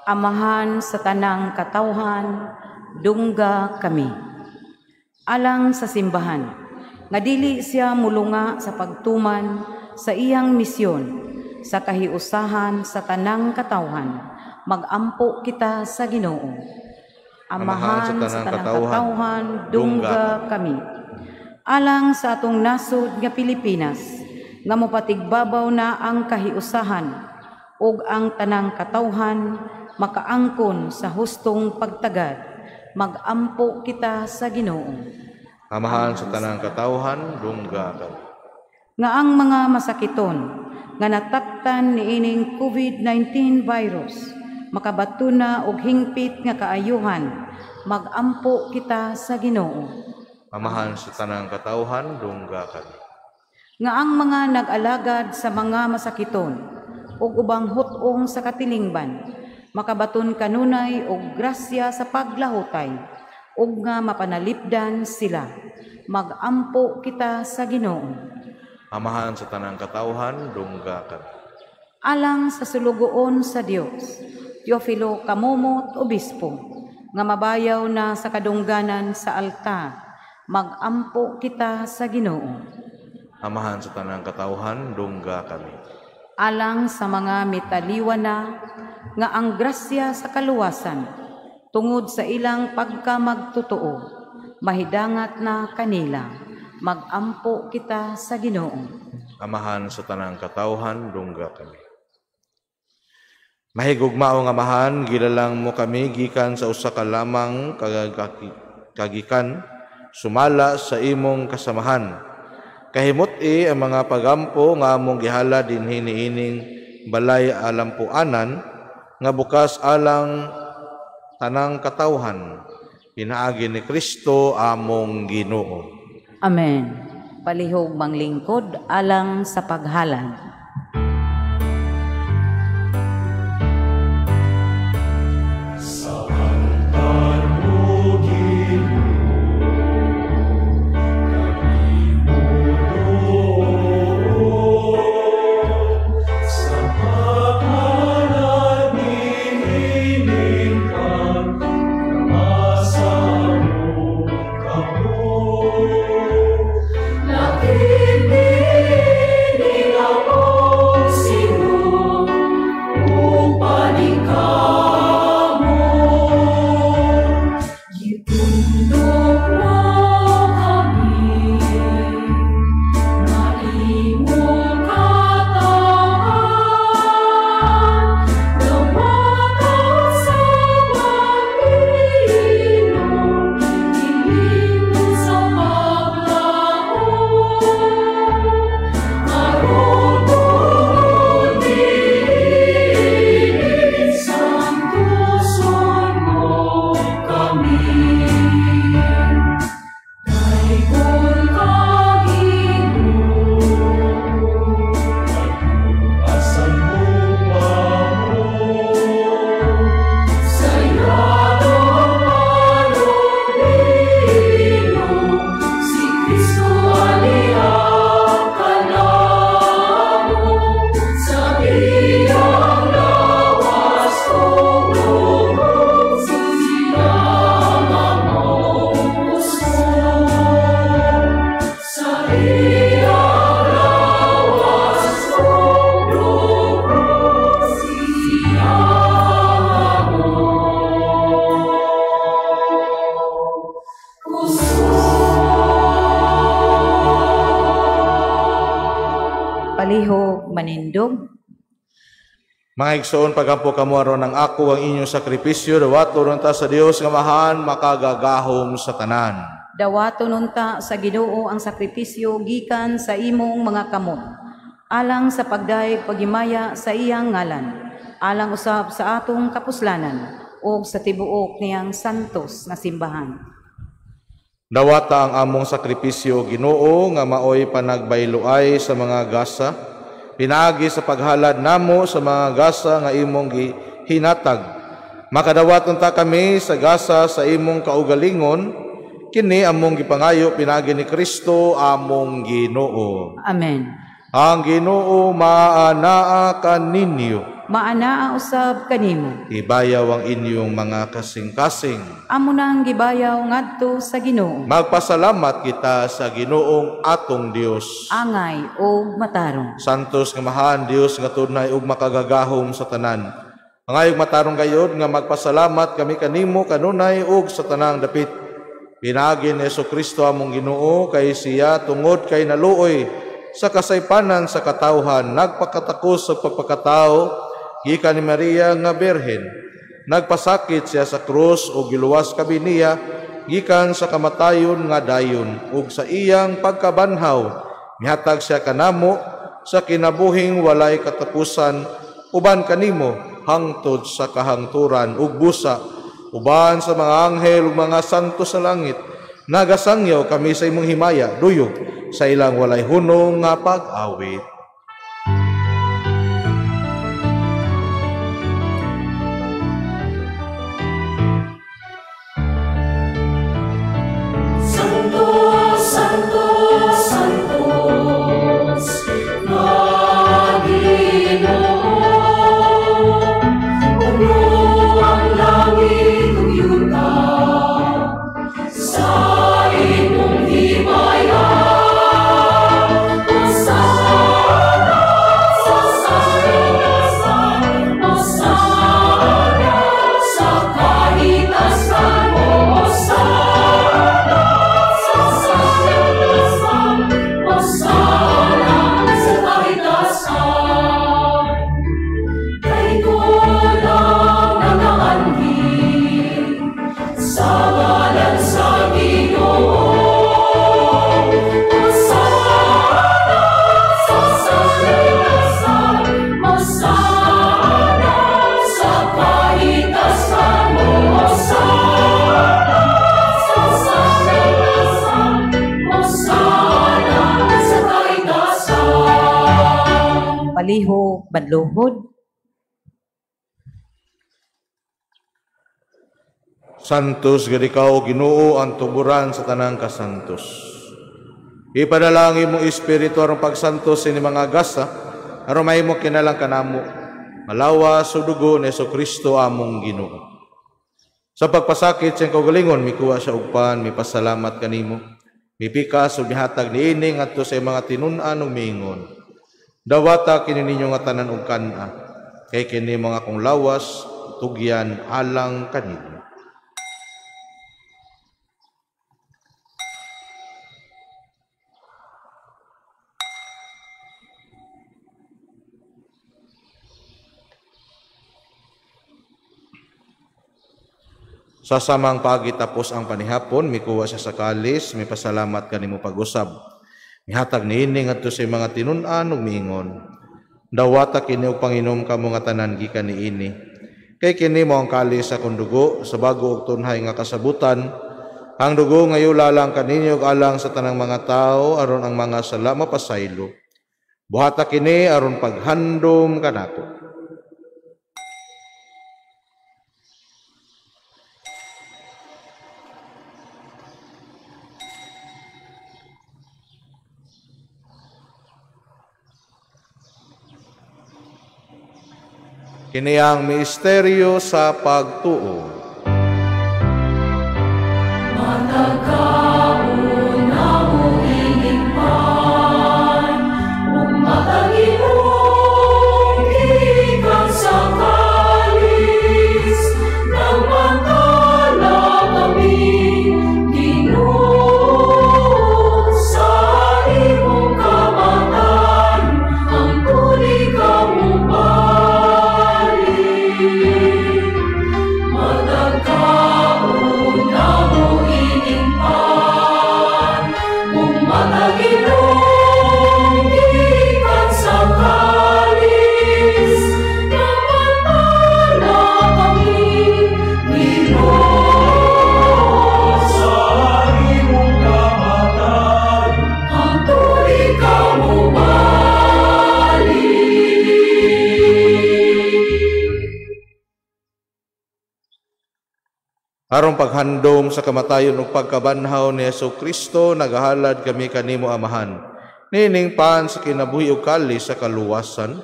Amahan sa tanang katawhan, dungga kami. Alang sa simbahan, nga dili siya mulunga sa pagtuman sa iyang misyon sa kahiusahan sa tanang katawhan. Magampo kita sa Ginoo. Amahan sa tanang katawhan, dungga kami. Alang sa atong nasod nga Pilipinas, nga mopatigbabaw na ang kahiusahan ug ang tanang katawhan makaangkon sa hustong pagtagad. Magampo kita sa Ginoo. Amahan sa tanang katawhan, dungga kami. Nga ang mga masakiton nga nataktan niining COVID-19 virus makabato na og hingpit nga kaayuhan, magampo kita sa Ginoo. Amahan sa tanang katawhan, dungga kami. Nga ang mga nag-alagad sa mga masakiton ug ubang hutong sa katilingban, makabaton kanunay og grasya sa paglahutay ug nga mapanalipdan sila. Magampo kita sa Ginoo. Amahan sa tanang katawhan, dungga kami. Alang sa sulugoon sa Dios, Teofilo Kamumot, Obispo, nga mabayaw na sa kadungganan sa altar, magampo kita sa Ginoo. Amahan sa tanang katawhan, dungga kami. Alang sa mga mitaliwan na, nga ang grasya sa kaluwasan, tungod sa ilang pagkamagtotoo, mahidangat na kanila, magampo kita sa Ginoo. Amahan sa tanang katawhan, dungga kami. Mahigugmaong amahan, gilalang mo kami gikan sa usa ka lamang kagikan, sumala sa imong kasamahan. Kahimuti ang mga pagampo nga among gihala din hiniining balay alampuanan, nga bukas alang tanang katawhan, pinaagi ni Kristo among Ginoo. Amen. Palihog manglingkod alang sa paghalad. Palihog manindog. Mga igsoon, pagampo kamo aron ang ako ang inyong sakripisyo, dawato ron ta sa Dios nga mahan makagagahom sa tanan. Dawato nunta sa Ginoo ang sakripisyo gikan sa imong mga kamot, alang sa pagdayeg pagimaya sa iyang ngalan, alang usab sa atong kapuslanan o sa tibuok niyang santos nga simbahan. Dawata ang among sakripisyo, Ginoo, nga maoy panagbayloay sa mga gasa, pinaagi sa paghalad namo sa mga gasa nga imong hinatag. Makadawaton ta kami sa gasa sa imong kaugalingon, kini among gipangayo pinaagi ni Kristo among Ginoo. Amen. Ang Ginoo maanaa kaninyo. maanaa usab kanimo. Ibayaw ang inyong mga kasing-kasing. Amo nang gibayaw ngadto sa Ginoo. Magpasalamat kita sa Ginoong atong Dios. Angay o matarong. Santos nga mahaan Dios nga tunay ug makagagahom sa tanan. Angayog matarong gayod nga magpasalamat kami kanimo kanunay ug sa tanang dapit. Pinagi ni Jesucristo among Ginoo kay siya tungod kay naluoy sa kasaypanan sa katawhan, nagpakatakos sa pagpakatao, gikan ni Maria nga Birhen. Nagpasakit siya sa krus o giluwas kabi niya, gikan sa kamatayon nga dayon, ug sa iyang pagkabanhaw, mihatag siya kanamo sa kinabuhing walay katapusan, uban kanimo hangtod sa kahangturan ug busa, uban sa mga anghel ug mga santo sa langit. Nagasangyaw kami sa imong himaya, duyog sa ilang walay hunong nga pag-awit. Santo, Santo, Santos, na Ginoo, puno ang langit ug yuta sa imong himaya. Hosana, Hosana, Hosana sa kahitasan mo. Hosana, Hosana sa kahitasan. Kay tulang nangaanhin sa ngalan sa Ginoo. Hosana, Hosana sa kahitasan mo. Hosana, Hosana sa kahitasan. Palihog badluhod. Santos gid ikaw Ginoo ang tuburan sa tanang kasantos. Ipadalangin mo espiritu aron pagsantos ini mga gasa aron mahimo kinalang kanamo. Malawas sa dugo ni Jesucristo among Ginoo. Sa pagpasakit siyang kaugalingon mikuha siya ugpan, mipasalamat kanimo. Mipikas ug mihatag niini ngadto sa mga tinun-an ug miingon. Dawata kini ninyo nga tanan ug kana. Kay kini mga kong lawas tugyan alang kanimo. Sa samang pagitapos ang panihapon, mikuha siya sa kalis, may pasalamat kanimo pag-usab. Mihatag niini ngadto sa mga tinun-an ug miingon. Dawata kini og panginom kamo nga tanan gikan niini. Kay kini mo ang kalis sa akong dugo sa bago ug tunhay nga kasabutan. Ang dugo nga yulalang kaninyo ug alang sa tanang mga tao aron ang mga sala mapasaylo. Buhata kini aron paghandom kanato. Kini ang misteryo sa pagtuo. Matagkaon na mo inigman, ug matagilong gikan sa kalis, nang matala kami, Ginoo, sa imong kamatan, ang tuli ka mo matagkaon na mo inigman, kung matagilong gikan sa kalis, na matala kami, Ginoo, sa imong kamatan, ang tuli ka mo Aron paghandom sa kamatayon ug pagkabanhaw ni Jesucristo, nagahalad kami kanimo amahan. Nining pan sa kinabuhi ug kalis sa kaluwasan,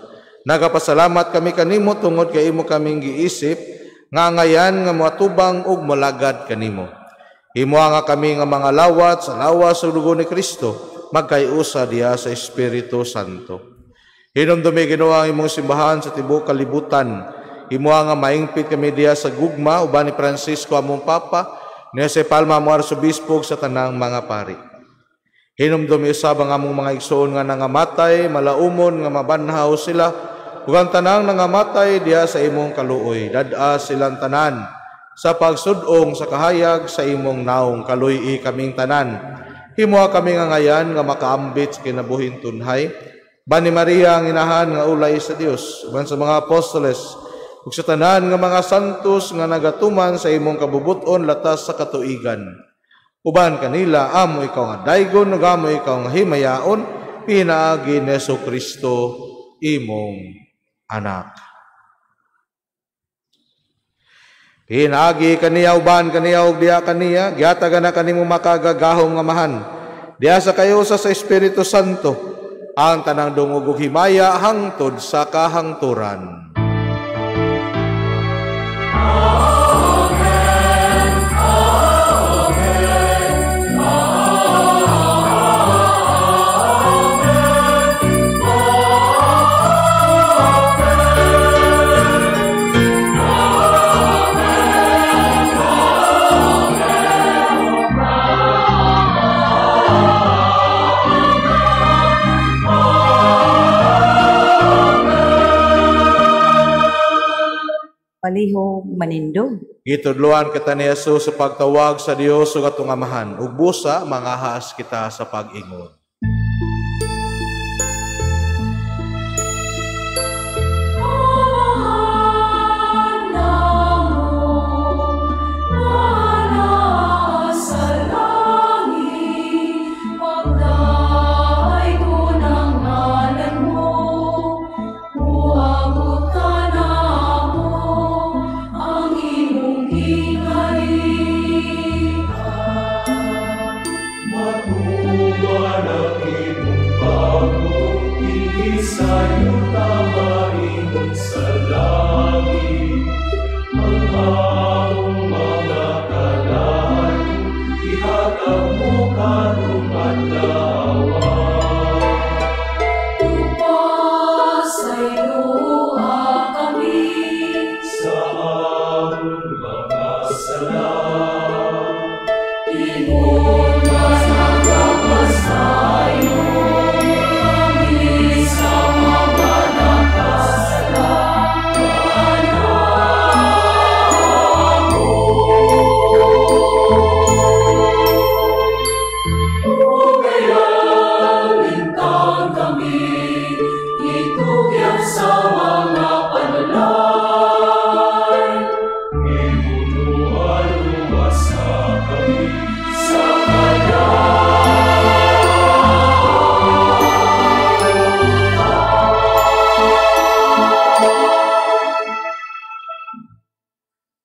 Nagapasalamat kami kanimo tungod kay imo kaming giisip nga ngayan nga moatubang ug molagad kanimo. Imo nga kami nga mga lawat sa lawas sa dugo ni Kristo magkayusa diha sa Espiritu Santo. Hinumdumi Ginoo ang imong simbahan sa tibuok kalibutan. Imo nga maingpit kami diha sa gugma uban ni Francisco among Papa, ni Jose Palma among Arsobispo sa tanang mga pari. Hinumdumi usab ang among mga igsoon nga nangamatay, malaumon nga mabanhaw sila, ug ang tanang nangamatay diha sa imong kaluoy. Dad-a silang tanan sa pagsudong sa kahayag sa imong naong kaluy kaming tanan. Himuha kami nga ngayan nga makaambit sa kinabuhing tunhay. Bani Maria ang inahan nga ulay sa Dios, uban sa mga apostoles, ug sa tanan nga mga santos nga nagatuman sa imong kabubuton latas sa katuigan. Uban kanila, amo ikaw nga daygon, ug amo ikaw nga himayaon, pinaagi ni Jesucristo, imong anak. Pinaagi kaniya, uban kaniya, ug diha kaniya, giatagan na kanimo makagagahom nga mahan. Diha sa kayo sa Espiritu Santo, ang tanang dungog ug himaya hangtod sa kahangturan. Palihog manindog. Gitudloan kita ni Jesus sa pagtawag sa Dios ug atong amahan, ug busa mangahas kita sa pag-ingon.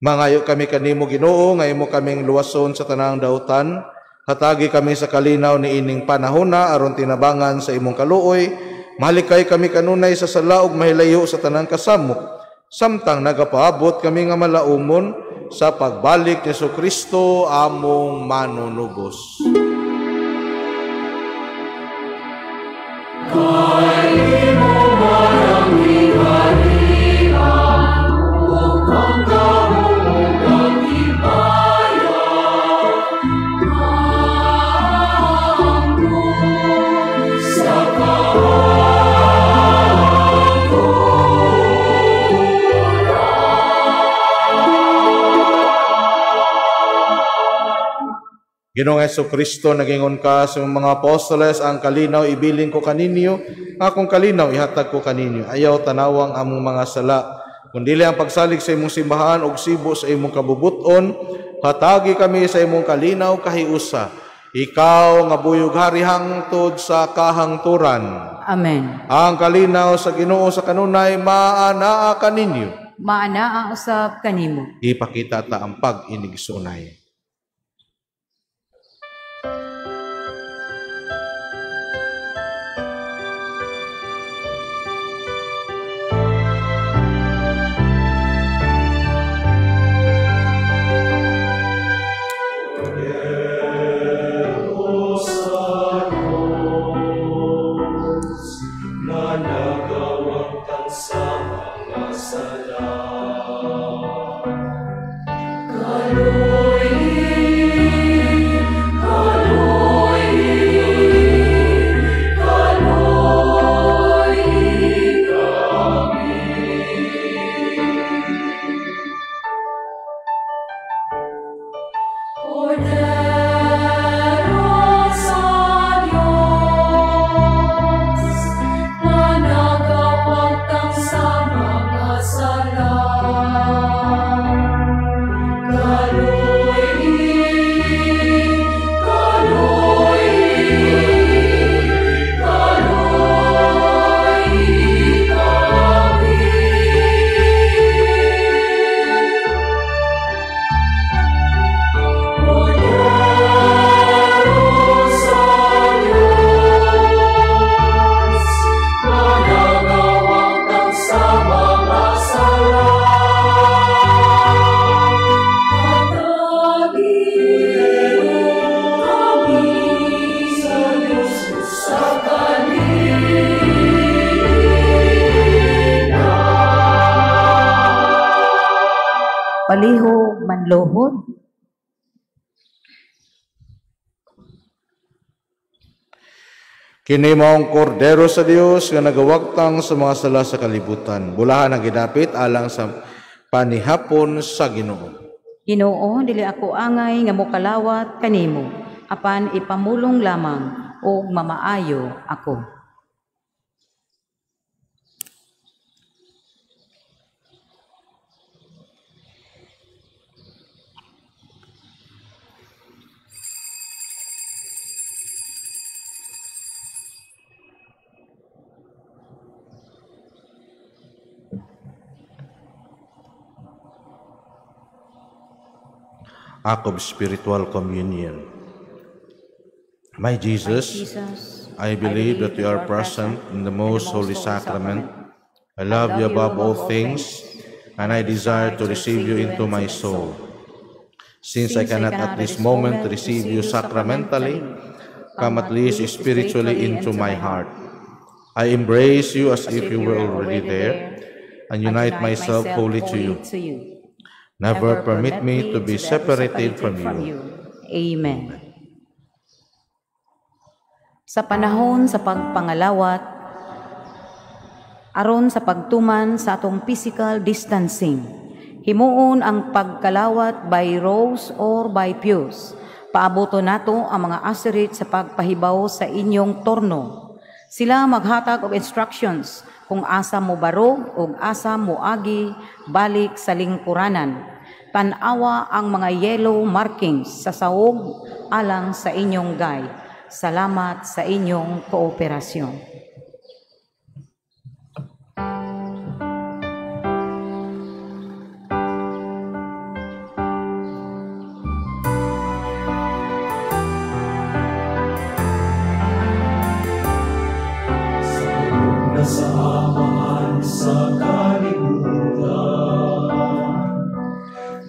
Mangayo kami kanimo Ginoo, nga imo kaming luwason sa tanang dautan. Hatagi kami sa kalinaw ni ining panahona aron tinabangan sa imong kaluoy. Mahalikay kami kanunay sa sala ug mahilayo sa tanang kasamok. Samtang nagapaabot kami nga malaumon sa pagbalik ni Jesucristo among manunubos. Ginoong Jesucristo, nagingon ka sa mga apostoles, ang kalinaw ibilin ko kaninyo, akong kalinaw ihatag ko kaninyo. Ayaw tanawang among mga sala, kundili ang pagsalig sa imong simbahan ug sibo sa imong kabubuton. Hatagi kami sa imong kalinaw kahiusa. Ikaw nga buyog hari hangtod sa kahangturan. Amen. Ang kalinaw sa Ginoo sa kanunay maanaa kaninyo. Maanaa usab kanimo. Ipakita ta ang pag-inigsunay. palihog manluhod. Kini maong kordero sa Dios nga nagawagtang sa mga sala sa kalibutan. Bulahan ang ginapit alang sa panihapon sa Ginoo. Ginoo, dili ako angay nga mokalawat kanimo, apan ipamulong lamang o mamaayo ako. Act of spiritual communion. My Jesus, I believe that you are present in the most holy sacrament. I love you above all things, and I desire to receive you into my soul. Since I cannot at this moment receive you sacramentally, come at least spiritually into my heart. I embrace you as if you were already there, and unite myself wholly to you. Never permit me to be separated from you. Amen. Sa panahon sa pagpangalawat, aron sa pagtuman sa atong physical distancing, himuon ang pagkalawat by rows or by pews. Paaboto nato ang mga aserit sa pagpahibaw sa inyong torno. Sila maghatag og instructions kung asa mo barog o asa mo agi balik sa lingkuranan. Tanawa ang mga yellow markings sa sahog alang sa inyong guide. Salamat sa inyong kooperasyon. Nasamaan sa kalibutan,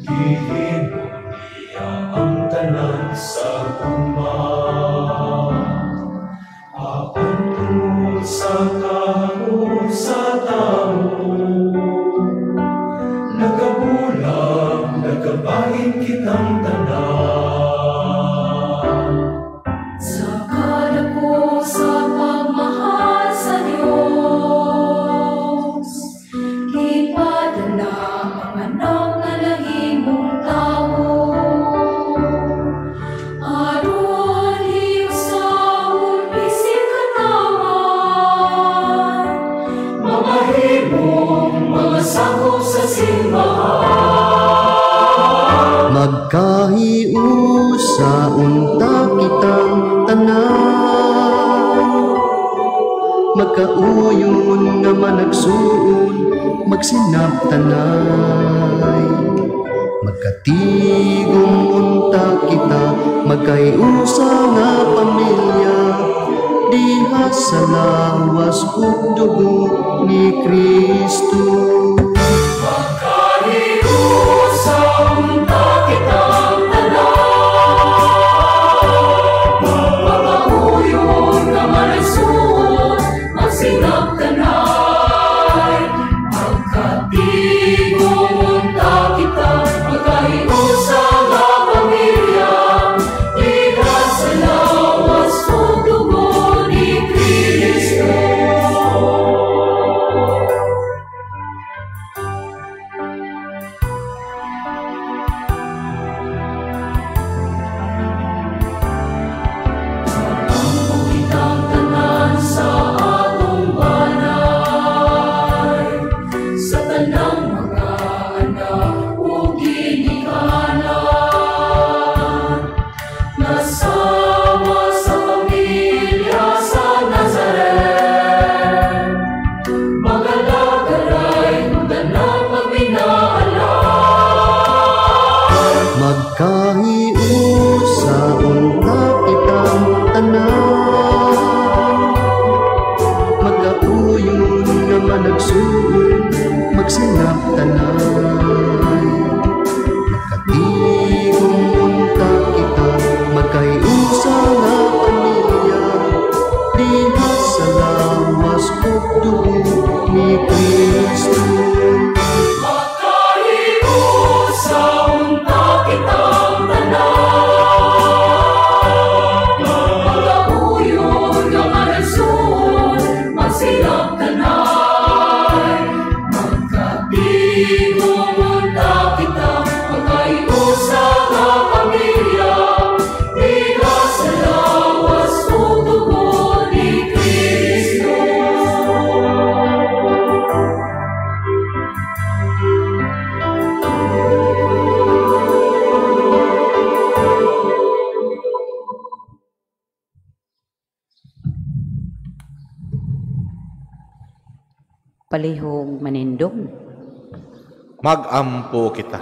dihin mo niya ang tanan sa uman. Apan tungod sa kahapon sa tao, nagabulag, nagabahin kitang tanan. Sa kadako sa pagmahal sa Diyos, ipadala ang anak na nahimong tao. Aron hiusahon bisig katawan, mamahimong mga sakop sa simbahan. Magkahiusa unta kitang tanan, magkauyon nga managsuon, magsinabtanay. Magkatigong unta kita, magkahiusa nga pamilya, diha sa lawas ug dugo ni Kristo. Magkahiusang kitang tanan, magpapauyon nga managsuon, magsinabtanay. Magkatigong kita, magkahiusang nga pamilya, diha sa lawas ug dugo ni Kristo. palihog manindog. Magampo kita.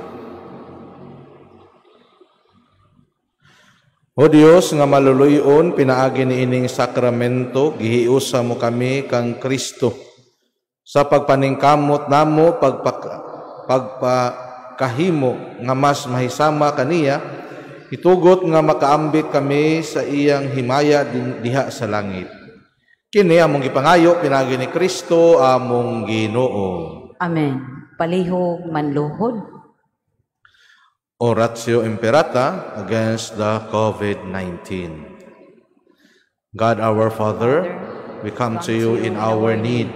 O Dios nga maluluyon, pinaagi ni ining sakramento, gihiusa mo kami kang Kristo. Sa pagpaningkamot namo, pagpakahimo nga mas mahisama kaniya, itugot nga makaambit kami sa iyang himaya diha sa langit. Kini among gipangayo, pinaagi ni Kristo, among Ginoo. Amen. Palihog manluhod. Oratio Imperata against the COVID-19. God our Father, we come to you in our need.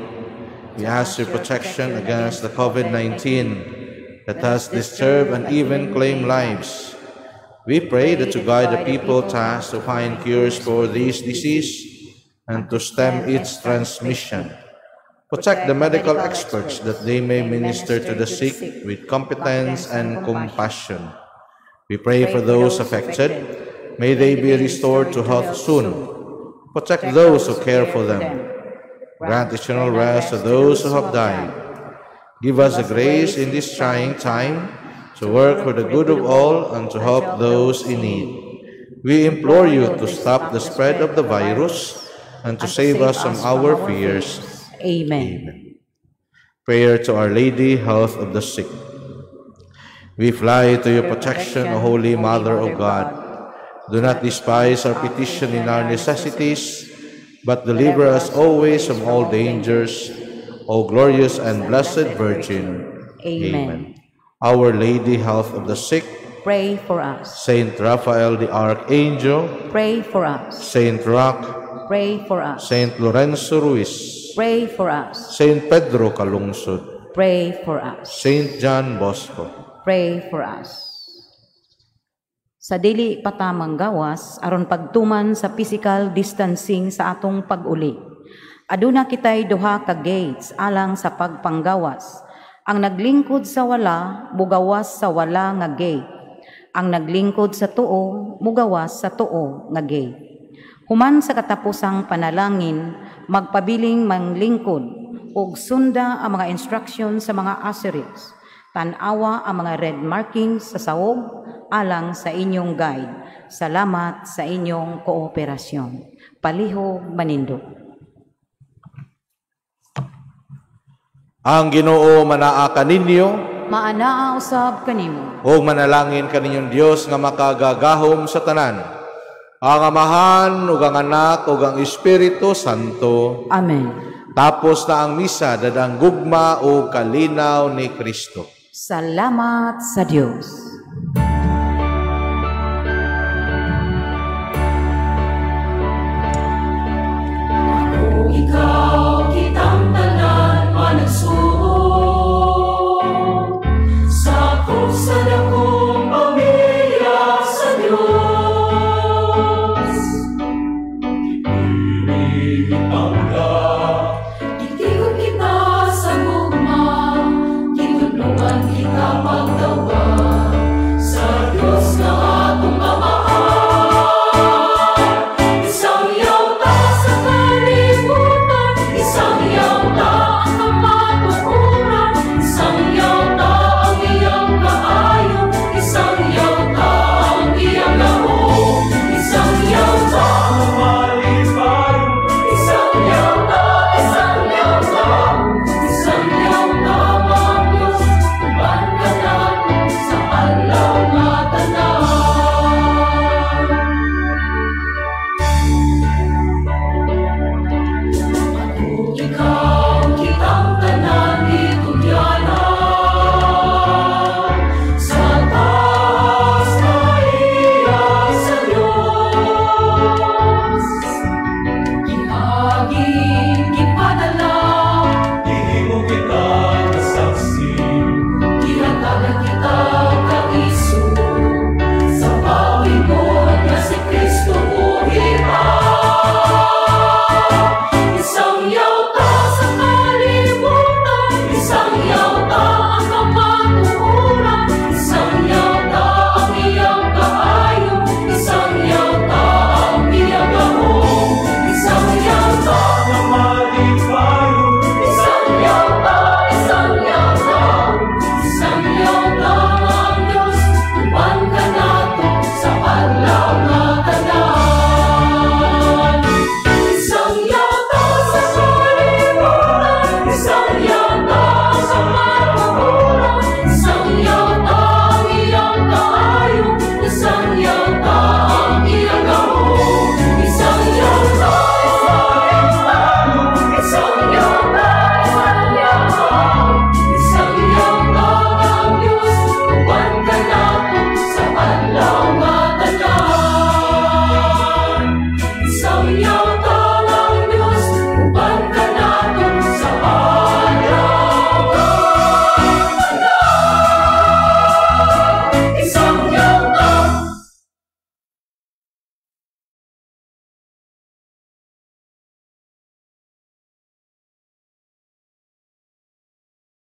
We ask your protection against the COVID-19 that has disturbed and even claimed lives. We pray that you guide the people tasked to find cures for this disease and to stem its transmission. Protect the medical experts that they may minister to the sick with competence and compassion. We pray for those affected. May they be restored to health soon. Protect those who care for them. Grant eternal rest to those who have died. Give us the grace in this trying time to work for the good of all and to help those in need. We implore you to stop the spread of the virus and to save us from our fears. Amen. Prayer to Our Lady, health of the sick. We fly to your protection, O Holy Mother of God. Do not despise our petition in our necessities, but deliver us always from all dangers, O glorious and blessed Virgin. Amen. Our Lady, health of the sick. Pray for us. Saint Raphael the Archangel. Pray for us. Saint Roch. Pray for us. Saint Lorenzo Ruiz. Pray for us. Saint Pedro Calungsod. Pray for us. Saint John Bosco. Pray for us. Sa dili patamang gawas, aron pagtuman sa physical distancing sa atong pag-uli. Aduna kitay duha ka gates alang sa pagpanggawas. Ang naglingkod sa wala, mugawas sa wala nga gate. Ang naglingkod sa tuo, mugawas sa tuo nga gate. Human sa katapusang panalangin, magpabiling manglingkod ug sunda ang mga instruction sa mga asterisks. Tanawa ang mga red markings sa sahog alang sa inyong guide. Salamat sa inyong kooperasyon. Palihog manindog. Ang Ginoo manaa kaninyo, Maanaa usab kanimo. ug manalangin kaninyong Dios nga makagagahom sa tanan. Ang Amahan, ug ang Anak, ug ang Espiritu Santo. Amen. Tapos na ang misa, dadang gugma o kalinaw ni Kristo. Salamat sa Diyos. Ikaw kitang tanan managsuon sa kusa akong pamilya sa Diyos. Ipilit ang